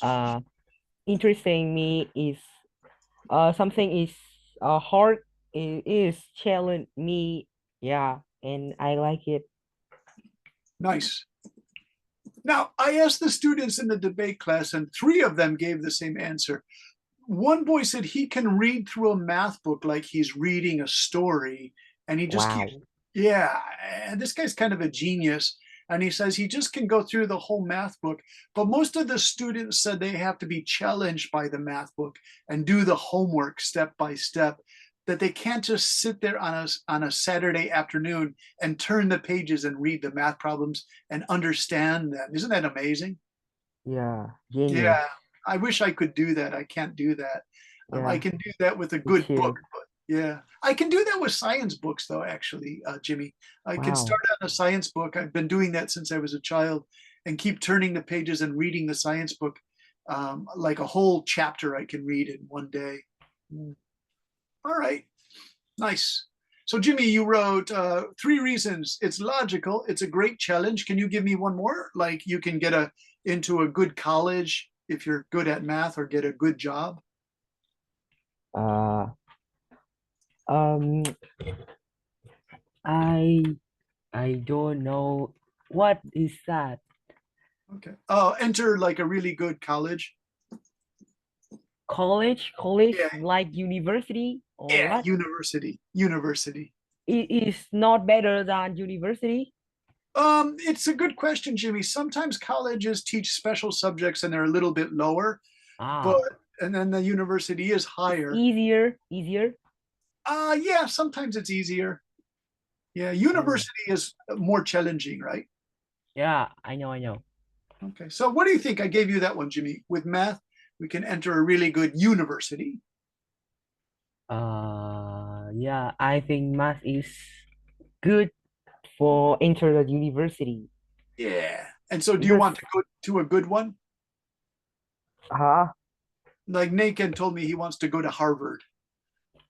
S13: interesting me is something is hard is challenge me, yeah, and I like it.
S2: Nice. Now, I asked the students in the debate class, and 3 of them gave the same answer. One boy said he can read through a math book like he's reading a story, and he just keeps,
S13: Wow.
S2: yeah, and this guy's kind of a genius. And he says he just can go through the whole math book. But most of the students said they have to be challenged by the math book and do the homework step by step, that they can't just sit there on a Saturday afternoon and turn the pages and read the math problems and understand them. Isn't that amazing?
S13: Yeah, genius.
S2: Yeah, I wish I could do that. I can't do that. I
S13: Yeah,
S2: can do that with a
S13: me
S2: good book,
S13: too.
S2: but yeah, I can do that with science books, though. Actually, Jimmy, I can
S13: Wow.
S2: start on a science book. I've been doing that since I was a child, and keep turning the pages and reading the science book, like a whole chapter I can read in one day. Mm. All right, nice. So, Jimmy, you wrote 3 reasons. It's logical. It's a great challenge. Can you give me one more? Like you can get into a good college if you're good at math, or get a good job.
S13: uh um I I don't know what is that.
S2: Okay. Oh, enter like a really good college.
S13: College
S2: Yeah,
S13: like university or
S2: yeah,
S13: what?
S2: university.
S13: It is not better than university.
S2: It's a good question, Jimmy. Sometimes colleges teach special subjects and they're a little bit lower, but
S13: Ah,
S2: and then the university is
S13: it's
S2: higher.
S13: easier.
S2: Yeah, sometimes it's easier. Yeah,
S13: Oh,
S2: university is more challenging, right?
S13: yeah, I know.
S2: Okay. So what do you think? I gave you that one, Jimmy. With math, we can enter a really good university.
S13: Yeah, I think math is good for enter the university
S2: Yeah. And so do you
S13: because
S2: want to go to a good one?
S13: uh
S2: Like Nakin told me he wants to go to Harvard.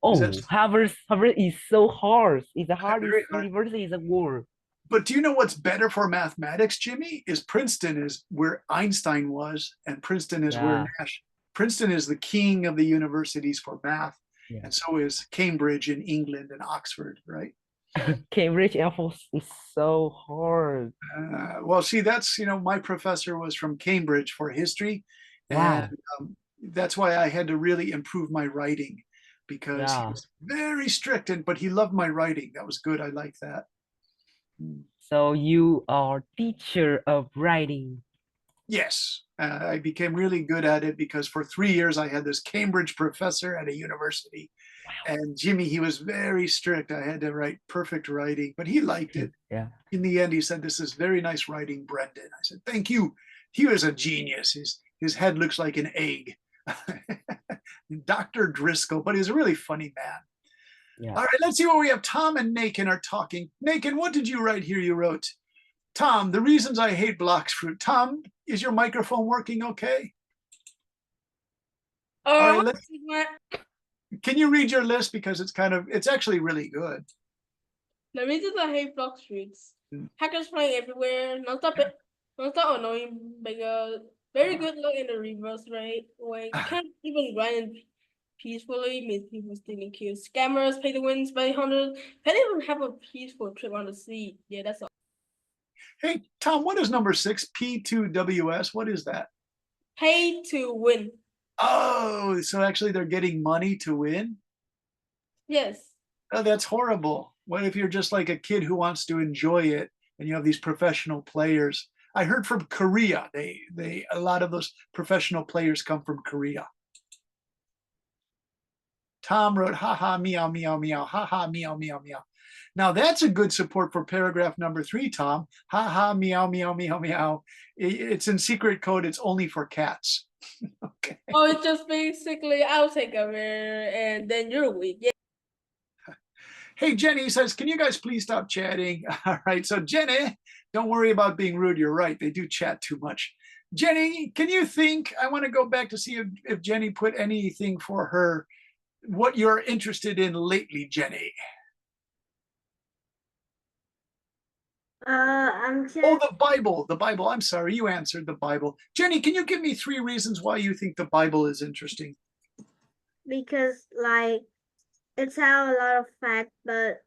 S2: Is that
S13: Harvard is so hard. It's the hardest
S2: very hard?
S13: university in the world.
S2: But do you know what's better for mathematics, Jimmy? Is Princeton is where Einstein was, and Princeton is where
S13: Yeah,
S2: Princeton is the king of the universities for math,
S13: yeah.
S2: and so is Cambridge in England and Oxford, right?
S13: Cambridge Airforce is so hard.
S2: Well, see, that's my professor was from Cambridge for history, and
S13: Wow.
S2: that's why I had to really improve my writing, because he
S13: Yeah.
S2: was very strict, but he loved my writing. That was good. I like that. Mm.
S13: So you are teacher of writing.
S2: Yes, I became really good at it because for 3 years I had this Cambridge professor at a university, and Jimmy, he was very strict. I had to write perfect writing, but he liked it.
S13: Yeah.
S2: In the end, he said, "This is very nice writing, Brendan." I said, "Thank you." He was a genius. His head looks like an egg. Dr. Driscoll, but he's a really funny man.
S13: Yeah.
S2: All right, let's see what we have. Tom and Nakin are talking. Nakin, what did you write here? You wrote, Tom, the reasons I hate blocks fruit. Tom, is your microphone working okay? All right, can you read your list, because it's actually really good.
S4: The reasons I hate block streets. Hackers flying everywhere, non-stop annoying bigger, very good luck in the reverse rate way. Can't even grind peacefully, means people stealing kills. Scammers pay to win by hundreds. Can't even have a peaceful trip on the sea. Yeah, that's all.
S2: Hey, Tom, what is number 6? P2WS. What is that?
S4: Pay to win.
S2: Oh, so actually they're getting money to win?
S4: Yes.
S2: Oh, that's horrible. What if you're just like a kid who wants to enjoy it and you have these professional players? I heard from Korea. A lot of those professional players come from Korea. Tom wrote, haha, meow, meow, meow, haha, meow, meow, meow. Now that's a good support for paragraph number 3, Tom. Haha, meow, meow, meow, meow. It's in secret code. It's only for cats. Okay.
S4: Oh, it's just basically I'll take over and then you're weak. Yeah.
S2: Hey, Jenny says, can you guys please stop chatting? All right. So Jenny, don't worry about being rude. You're right. They do chat too much. Jenny, can you think? I want to go back to see if Jenny put anything for her, what you're interested in lately, Jenny.
S11: I'm just
S2: Oh, the Bible. The Bible. I'm sorry. You answered the Bible. Jenny, can you give me 3 reasons why you think the Bible is interesting?
S11: because like it's have a lot of facts, but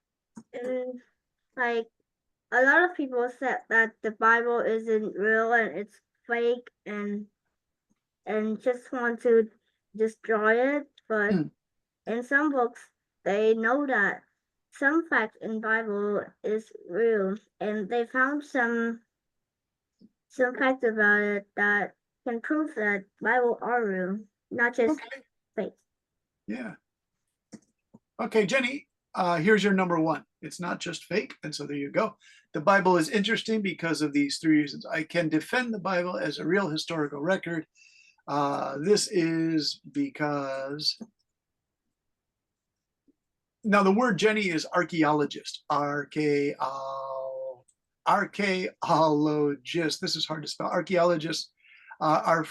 S11: like a lot of people said that the Bible isn't real and it's fake and just want to destroy it. But in some books, they know that some facts in Bible is real, and they found some facts about it that can prove that Bible are real, not just fake.
S2: Yeah. Okay, Jenny, here's your number 1. It's not just fake. And so there you go. The Bible is interesting because of these 3 reasons. I can defend the Bible as a real historical record. This is because, now the word Jenny is archaeologist, archaeologist. This is hard to spell. Archaeologists are,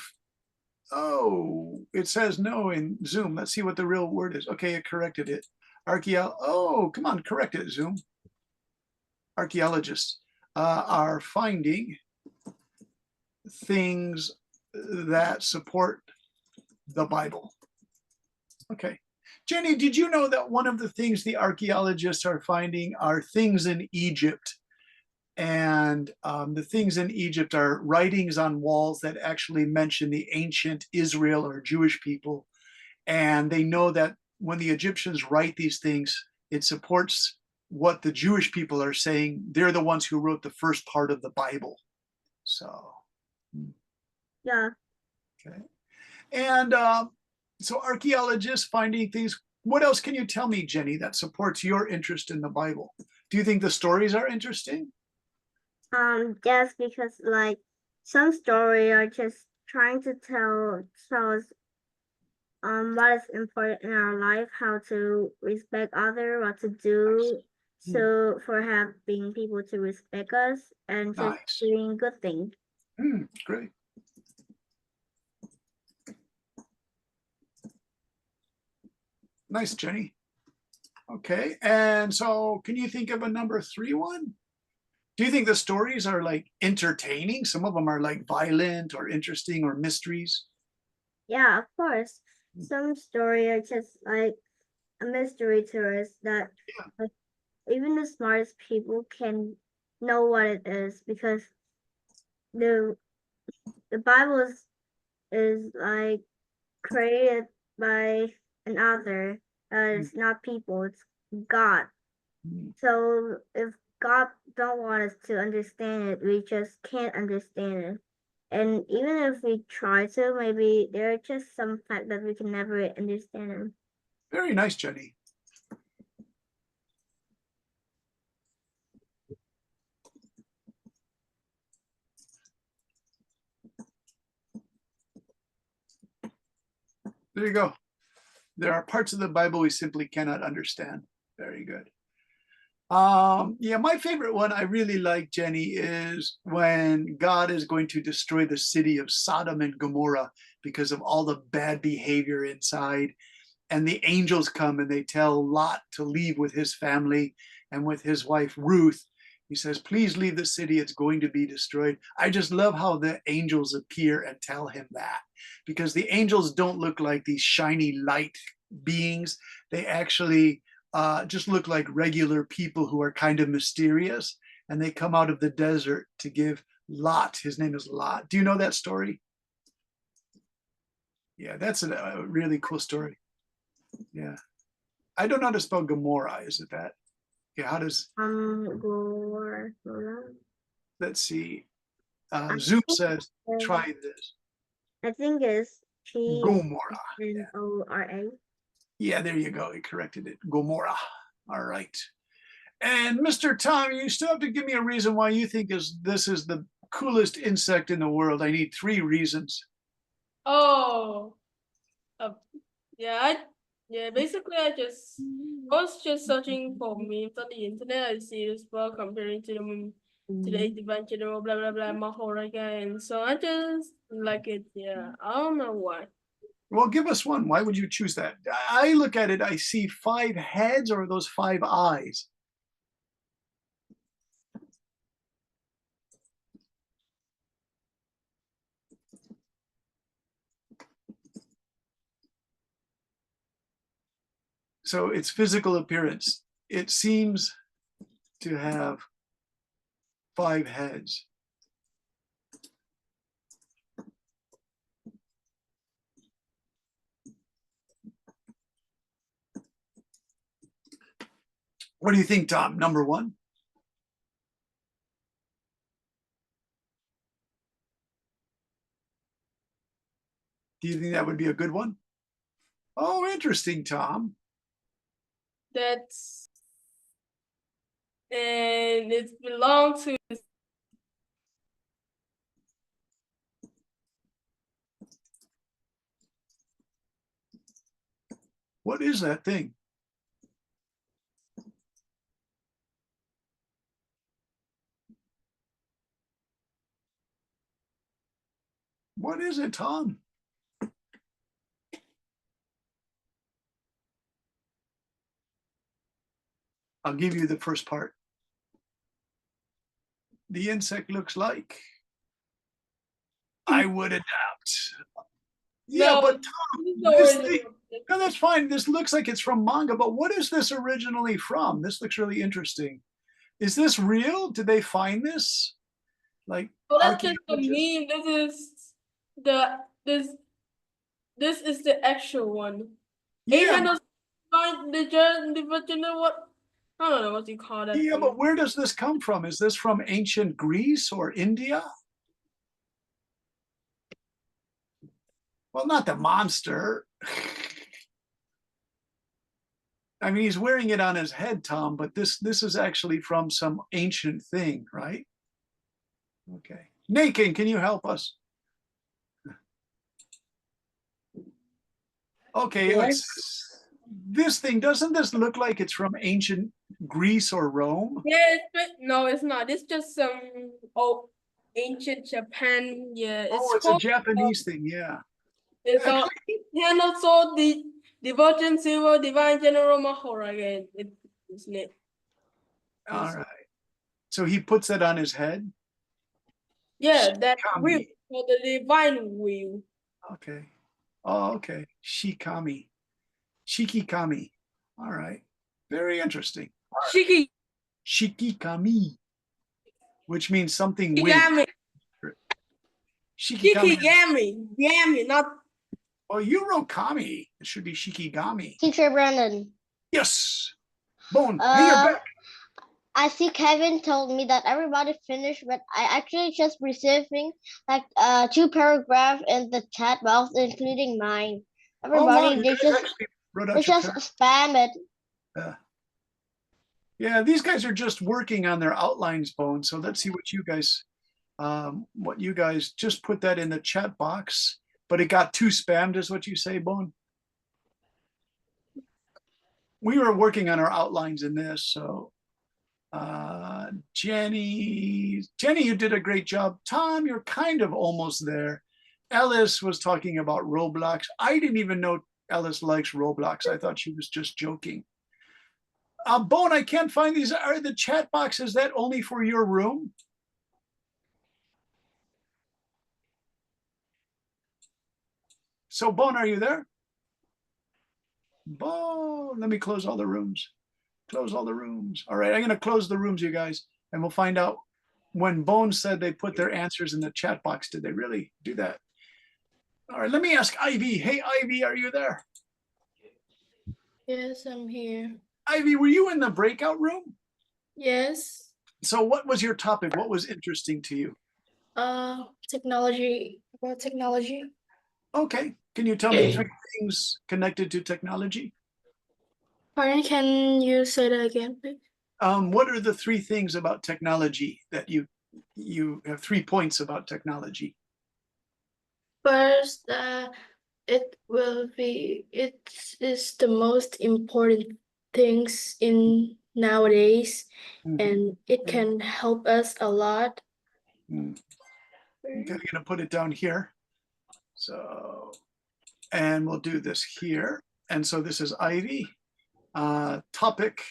S2: oh, it says no in Zoom. Let's see what the real word is. Okay, it corrected it. Oh, come on, correct it, Zoom. Archaeologists are finding things that support the Bible. Okay. Jenny, did you know that one of the things the archaeologists are finding are things in Egypt? And the things in Egypt are writings on walls that actually mention the ancient Israel or Jewish people. And they know that when the Egyptians write these things, it supports what the Jewish people are saying. They're the ones who wrote the first part of the Bible. So,
S11: yeah.
S2: Okay. And so archaeologists finding things. What else can you tell me, Jenny, that supports your interest in the Bible? Do you think the stories are interesting?
S11: Yes, because like some story are just trying to tell us what is important in our life, how to respect other, what to do, so for having people to respect us and just doing good things.
S2: Great. Nice, Jenny. Okay, and so can you think of a number 3 one? Do you think the stories are like entertaining? Some of them are like violent or interesting or mysteries.
S11: Yeah, of course. Some story are just like a mystery to us that like, even the smartest people can know what it is because the the Bible is like created by an author. It's not people, it's God. So if God don't want us to understand it, we just can't understand it. And even if we try to, maybe there are just some fact that we can never understand it.
S2: Very nice, Jenny. There you go. There are parts of the Bible we simply cannot understand. Very good. Yeah, my favorite one I really like, Jenny, is when God is going to destroy the city of Sodom and Gomorrah because of all the bad behavior inside. And the angels come and they tell Lot to leave with his family and with his wife, Ruth. He says, please leave the city. It's going to be destroyed. I just love how the angels appear and tell him that, because the angels don't look like these shiny light beings. They actually just look like regular people who are kind of mysterious. and they come out of the desert to give Lot. His name is Lot. Do you know that story? Yeah, that's a really cool story. Yeah. I don't know how to spell Gomorrah. Is it that? Yeah, how does,
S11: Gomorrah.
S2: let's see.
S11: I
S2: Zoom
S11: think
S2: says,
S11: it's-
S2: try this.
S11: I think it's
S2: Gomorrah.
S11: Gomorrah.
S2: Yeah, there you go. He corrected it. Gomorrah. All right. And Mr. Tom, you still have to give me a reason why you think this is the coolest insect in the world. I need 3 reasons.
S4: Oh, yeah, basically I was just searching for memes on the internet. I see this well comparing to the AW general, blah blah blah, Mahoraga, and so I just like it. Yeah, I don't know why.
S2: Well, give us one. Why would you choose that? I look at it, I see 5 heads, or are those 5 eyes? So its physical appearance, it seems to have 5 heads. What do you think, Tom? Number 1? Do you think that would be a good one? Oh, interesting, Tom.
S4: That's and it belongs to
S2: What is that thing? What is it, Tom? I'll give you the first part. The insect looks like. I would adapt. Yeah,
S4: no,
S2: but Tom,
S4: this is
S2: this
S4: already-
S2: thing, no, that's fine. This looks like it's from manga, but what is this originally from? This looks really interesting. Is this real? Did they find this? Like,
S4: Oh, that's just a
S2: archaeologists?
S4: meme. This is the actual one.
S2: Yeah,
S4: Handles find the vagina. What I don't know what you call that.
S2: yeah,
S4: thing.
S2: but where does this come from? Is this from ancient Greece or India? Well, not the monster. I mean, he's wearing it on his head, Tom, but this is actually from some ancient thing, right? Okay. Nakin, can you help us? Okay, this thing, doesn't this look like it's from ancient Greece or Rome?
S4: Yeah, no, it's not. It's just some ancient Japan. Yeah,
S2: Oh, it's a Japanese thing, yeah.
S4: It's all handles so the Virgin Silver Divine General Mahoraga. Isn't it?
S2: All right. So he puts that on his head?
S4: Yeah, that
S2: Shikami.
S4: wheel for the divine wheel.
S2: Okay. Oh, okay. Shikami. Shikikami. All right. Very interesting. Shikikami, which means something
S4: Shikigami.
S2: with. Shikigami.
S4: Yami, not.
S2: Oh, you wrote kami. It should be Shikigami.
S3: Teacher Brandon.
S2: Yes. Bone, hey, you're back.
S3: I see Kevin told me that everybody finished, but I actually just receiving like 2 paragraphs in the chat box, including mine. Everybody,
S2: You
S3: they
S2: guys
S3: just
S2: actually wrote out your
S3: spam it.
S2: Yeah, these guys are just working on their outlines, Bone. So let's see what you guys just put that in the chat box, but it got too spammed, is what you say, Bone? We were working on our outlines in this, so Jenny, you did a great job. Tom, you're kind of almost there. Ellis was talking about Roblox. I didn't even know Ellis likes Roblox. I thought she was just joking. Bone, I can't find these. Are the chat box, is that only for your room? So Bone, are you there? Bone, let me close all the rooms. Close all the rooms. All right, I'm gonna close the rooms, you guys. And we'll find out when Bones said they put their answers in the chat box, did they really do that? All right, let me ask Ivy. Hey, Ivy, are you there?
S4: Yes, I'm here.
S2: Ivy, were you in the breakout room?
S4: Yes.
S2: So what was your topic? What was interesting to you?
S4: Technology. About technology.
S2: Okay, can you tell me 3 things connected to technology?
S4: Pardon, can you say that again, please?
S2: What are the 3 things about technology that you have 3 points about technology?
S4: First, it is the most important things in nowadays, and it can help us a lot.
S2: Okay, I'm gonna put it down here. So, and we'll do this here. And so this is Ivy. Topic.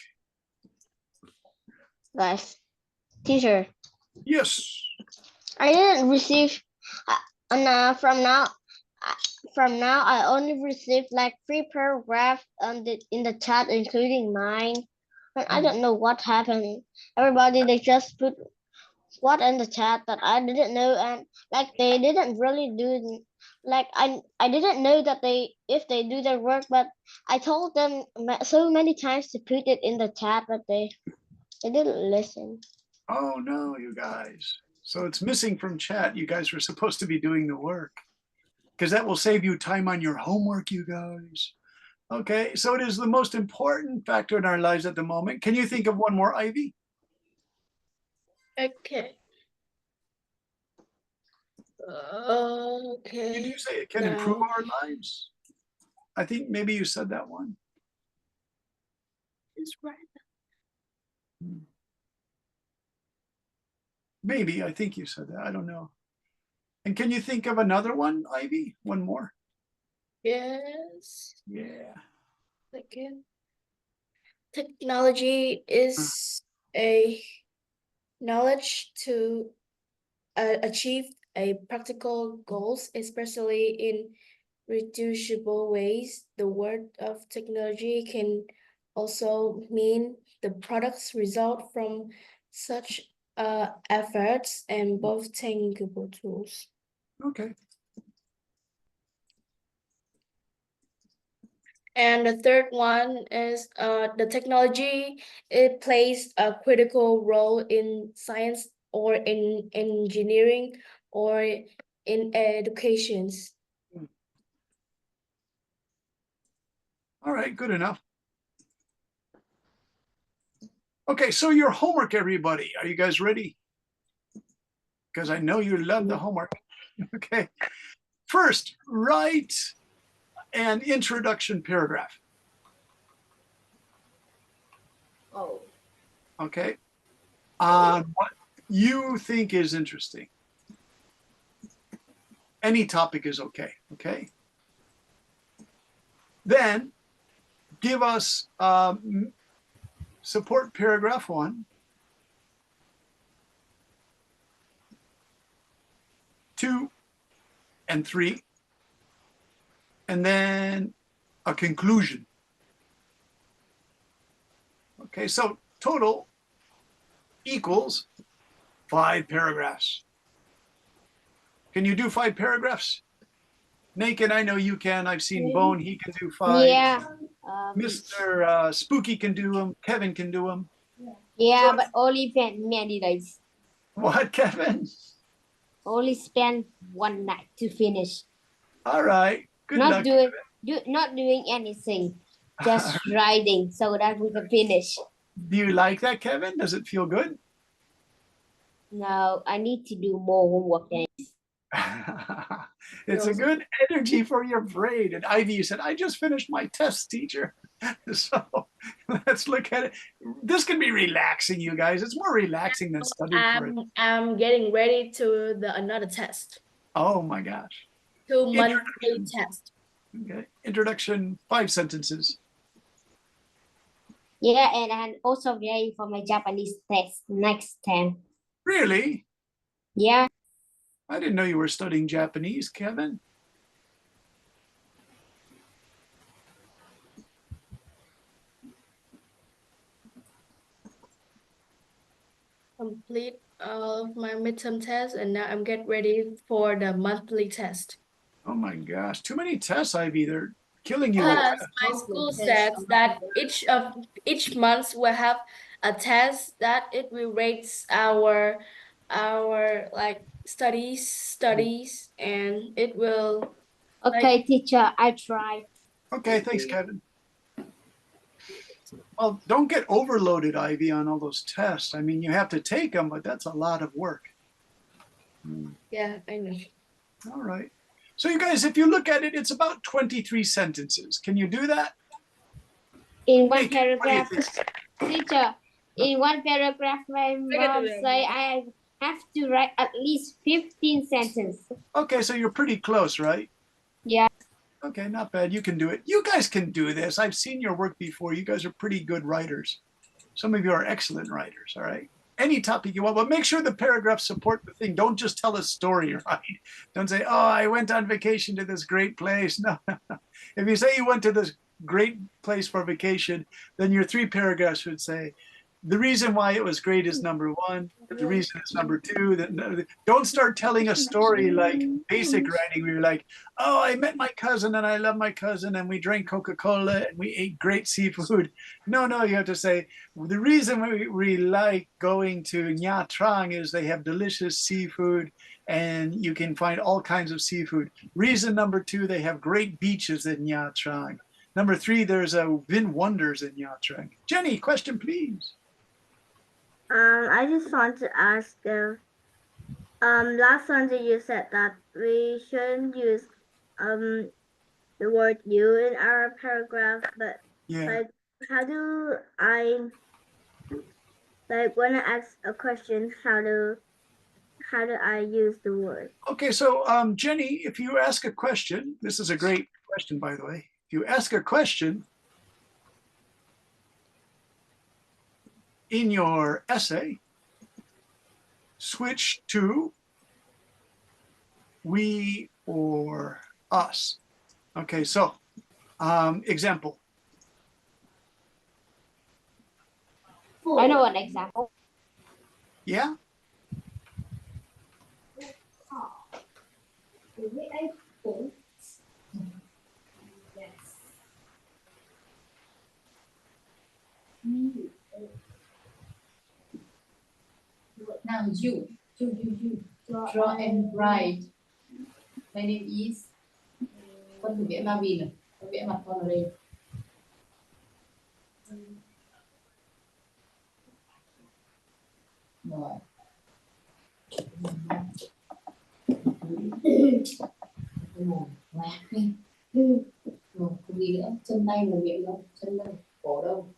S3: Guys, teacher.
S2: Yes.
S3: I didn't receive, from now, I only received like 3 paragraphs in the chat, including mine. And I don't know what happened. Everybody, they just put what in the chat that I didn't know, and like they didn't really do, like I didn't know that if they do their work, but I told them so many times to put it in the chat, but they didn't listen.
S2: Oh no, you guys. So it's missing from chat. You guys were supposed to be doing the work because that will save you time on your homework, you guys. Okay, so it is the most important factor in our lives at the moment. Can you think of one more, Ivy?
S4: Okay. Okay.
S2: Did you say it can improve our lives? I think maybe you said that one.
S4: It's right.
S2: Maybe, I think you said that. I don't know. And can you think of another one, Ivy? One more?
S4: Yes.
S2: Yeah.
S4: Second. Technology is a knowledge to achieve a practical goals, especially in reducible ways. The word of technology can also mean the products result from such efforts and both tangible tools.
S2: Okay.
S4: And the third one is the technology. It plays a critical role in science or in engineering or in educations.
S2: All right, good enough. Okay, so your homework, everybody. Are you guys ready? Because I know you love the homework. Okay. First, write an introduction paragraph.
S1: Oh.
S2: Okay. On what you think is interesting. Any topic is okay. Okay. Then give us support paragraph 1, 2, and 3, and then a conclusion. Okay, so total equals 5 paragraphs. Can you do 5 paragraphs? Naked, I know you can. I've seen Bone, he can do 5.
S8: Yeah.
S2: Mr. Spooky can do them. Kevin can do them.
S8: Yeah, but only spend many days.
S2: What, Kevin?
S8: Only spend one night to finish.
S2: All right. Good
S8: not
S2: luck.
S8: not doing anything, just writing so that we can finish.
S2: Do you like that, Kevin? Does it feel good?
S8: No, I need to do more homework then.
S2: It's a good energy for your brain. And Ivy, you said, I just finished my test, teacher. So let's look at it. This can be relaxing, you guys. It's more relaxing than studying for it.
S4: I'm getting ready to another test.
S2: Oh my gosh.
S4: 2 monthly test.
S2: Okay. Introduction, 5 sentences.
S8: Yeah, and I'm also ready for my Japanese test next time.
S2: Really?
S8: Yeah.
S2: I didn't know you were studying Japanese, Kevin.
S4: complete my midterm test, and now I'm getting ready for the monthly test.
S2: Oh my gosh, too many tests, Ivy. They're killing you with
S4: Because
S2: tests.
S4: my school says that each month will have a test that it will rate our like studies, and it will
S8: Okay,
S4: like
S8: teacher, I try.
S2: Okay, thanks, Kevin. Well, don't get overloaded, Ivy, on all those tests. I mean, you have to take them, but that's a lot of work.
S4: yeah, I know.
S2: All right. So you guys, if you look at it, it's about 23 sentences. Can you do that?
S8: In one
S2: Hey, Kevin, what do you
S8: paragraph,
S2: think?
S8: teacher, in one paragraph, my mom say I have to write at least 15 sentences.
S2: Okay, so you're pretty close, right?
S8: Yeah.
S2: Okay, not bad. You can do it. You guys can do this. I've seen your work before. You guys are pretty good writers. Some of you are excellent writers, all right? Any topic you want, but make sure the paragraphs support the thing. Don't just tell a story, right? Don't say, oh, I went on vacation to this great place. No, no, no. If you say you went to this great place for vacation, then your 3 paragraphs should say, the reason why it was great is number 1. The reason is number 2. Don't start telling a story like basic writing where you're like, oh, I met my cousin and I love my cousin and we drank Coca-Cola and we ate great seafood. No, no, you have to say, the reason we like going to Nha Trang is they have delicious seafood and you can find all kinds of seafood. Reason number 2, they have great beaches in Nha Trang. Number 3, there's a Vin Wonders in Nha Trang. Jenny, question please.
S11: I just want to ask if last Sunday you said that we shouldn't use the word you in our paragraph, but
S2: Yeah.
S11: like how do I like when I ask a question, how do I use the word?
S2: Okay, so Jenny, if you ask a question, this is a great question, by the way. If you ask a question in your essay, switch to we or us. Okay, so example.
S8: I know an example.
S2: Yeah.
S14: Now you draw and write. My name is. Con thử vẽ bao bì nào. Con vẽ mặt con ở đây. Rồi. Cái mồm lạc đi. Rồi, không gì nữa. Chân tay và miệng đâu. Chân đâu. Cổ đâu.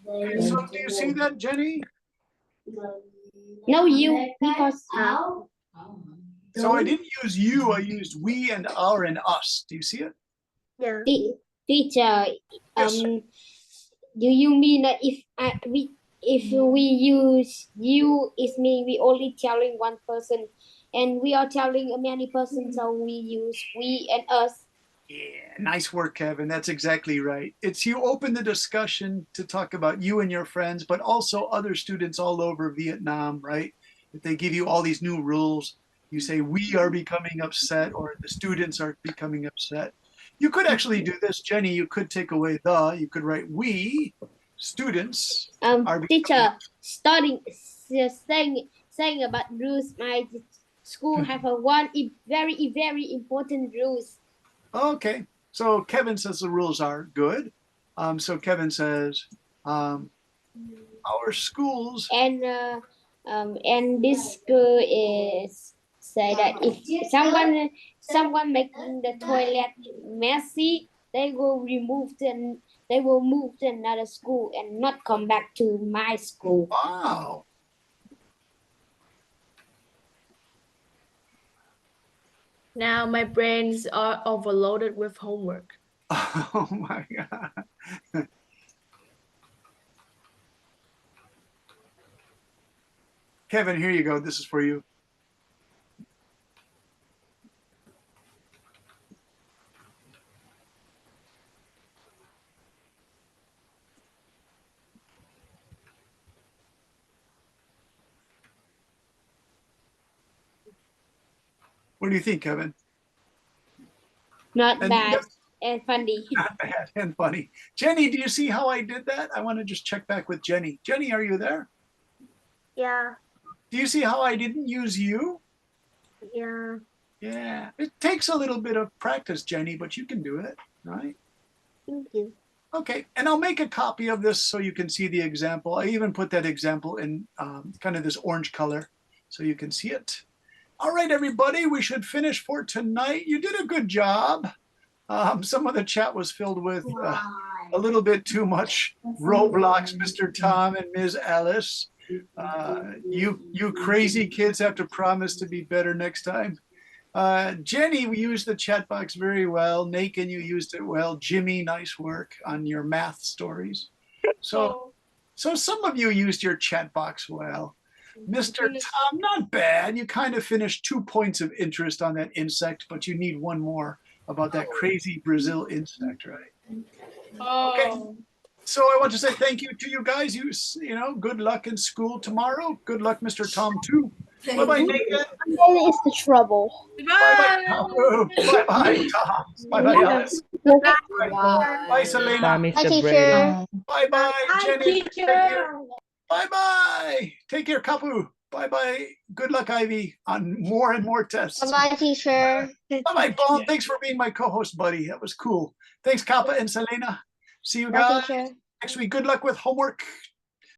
S2: Okay, so do you see that, Jenny?
S8: No, you, because
S2: So I didn't use you, I used we and our and us. Do you see it?
S11: Yeah.
S8: Teacher, do you mean that if we use you, it means we only telling one person, and we are telling many persons, so we use we and us.
S2: Yeah, nice work, Kevin. That's exactly right. It's you open the discussion to talk about you and your friends, but also other students all over Vietnam, right? If they give you all these new rules, you say we are becoming upset or the students are becoming upset. You could actually do this, Jenny. You could take away the, you could write we students are
S8: teacher starting saying about rules. My school have a very important rules.
S2: Okay, so Kevin says the rules are good. So Kevin says our schools
S8: and this school is say that if someone making the toilet messy, they will move to another school and not come back to my school.
S2: Wow.
S4: Now my brains are overloaded with homework.
S2: Oh my God. Kevin, here you go. This is for you. What do you think, Kevin?
S8: Not
S2: And
S8: bad and funny.
S2: not bad and funny. Jenny, do you see how I did that? I want to just check back with Jenny. Jenny, are you there?
S11: Yeah,
S2: Do you see how I didn't use you?
S11: yeah.
S2: Yeah, it takes a little bit of practice, Jenny, but you can do it, right?
S11: Thank you.
S2: Okay, and I'll make a copy of this so you can see the example. I even put that example in kind of this orange color so you can see it. All right, everybody, we should finish for tonight. You did a good job. Some of the chat was filled with a little bit too much Roblox, Mr. Tom and Ms. Alice. You crazy kids have to promise to be better next time. Jenny, we used the chat box very well. Nakin, you used it well. Jimmy, nice work on your math stories. So some of you used your chat box well. Mr. Tom, not bad. You kind of finished 2 points of interest on that insect, but you need one more about that crazy Brazil insect, right? Okay. So I want to say thank you to you guys. You know, good luck in school tomorrow. Good luck, Mr. Tom, too. Bye-bye, Nakin.
S5: Monday is the trouble.
S2: Bye-bye, Tom. Bye-bye, Tom. Bye-bye, Alice. Bye, Selena.
S13: Bye, Mr.
S3: Hi,
S13: Brady.
S3: teacher.
S2: Bye-bye, Jenny. Take care. Bye-bye. Take care, Kapu. Bye-bye. Good luck, Ivy, on more and more tests.
S3: Bye-bye, teacher.
S2: Bye-bye, Bon. Thanks for being my co-host, buddy. That was cool. Thanks, Kappa and Selena. See you
S3: Bye,
S2: guys
S3: teacher.
S2: next week. Good luck with homework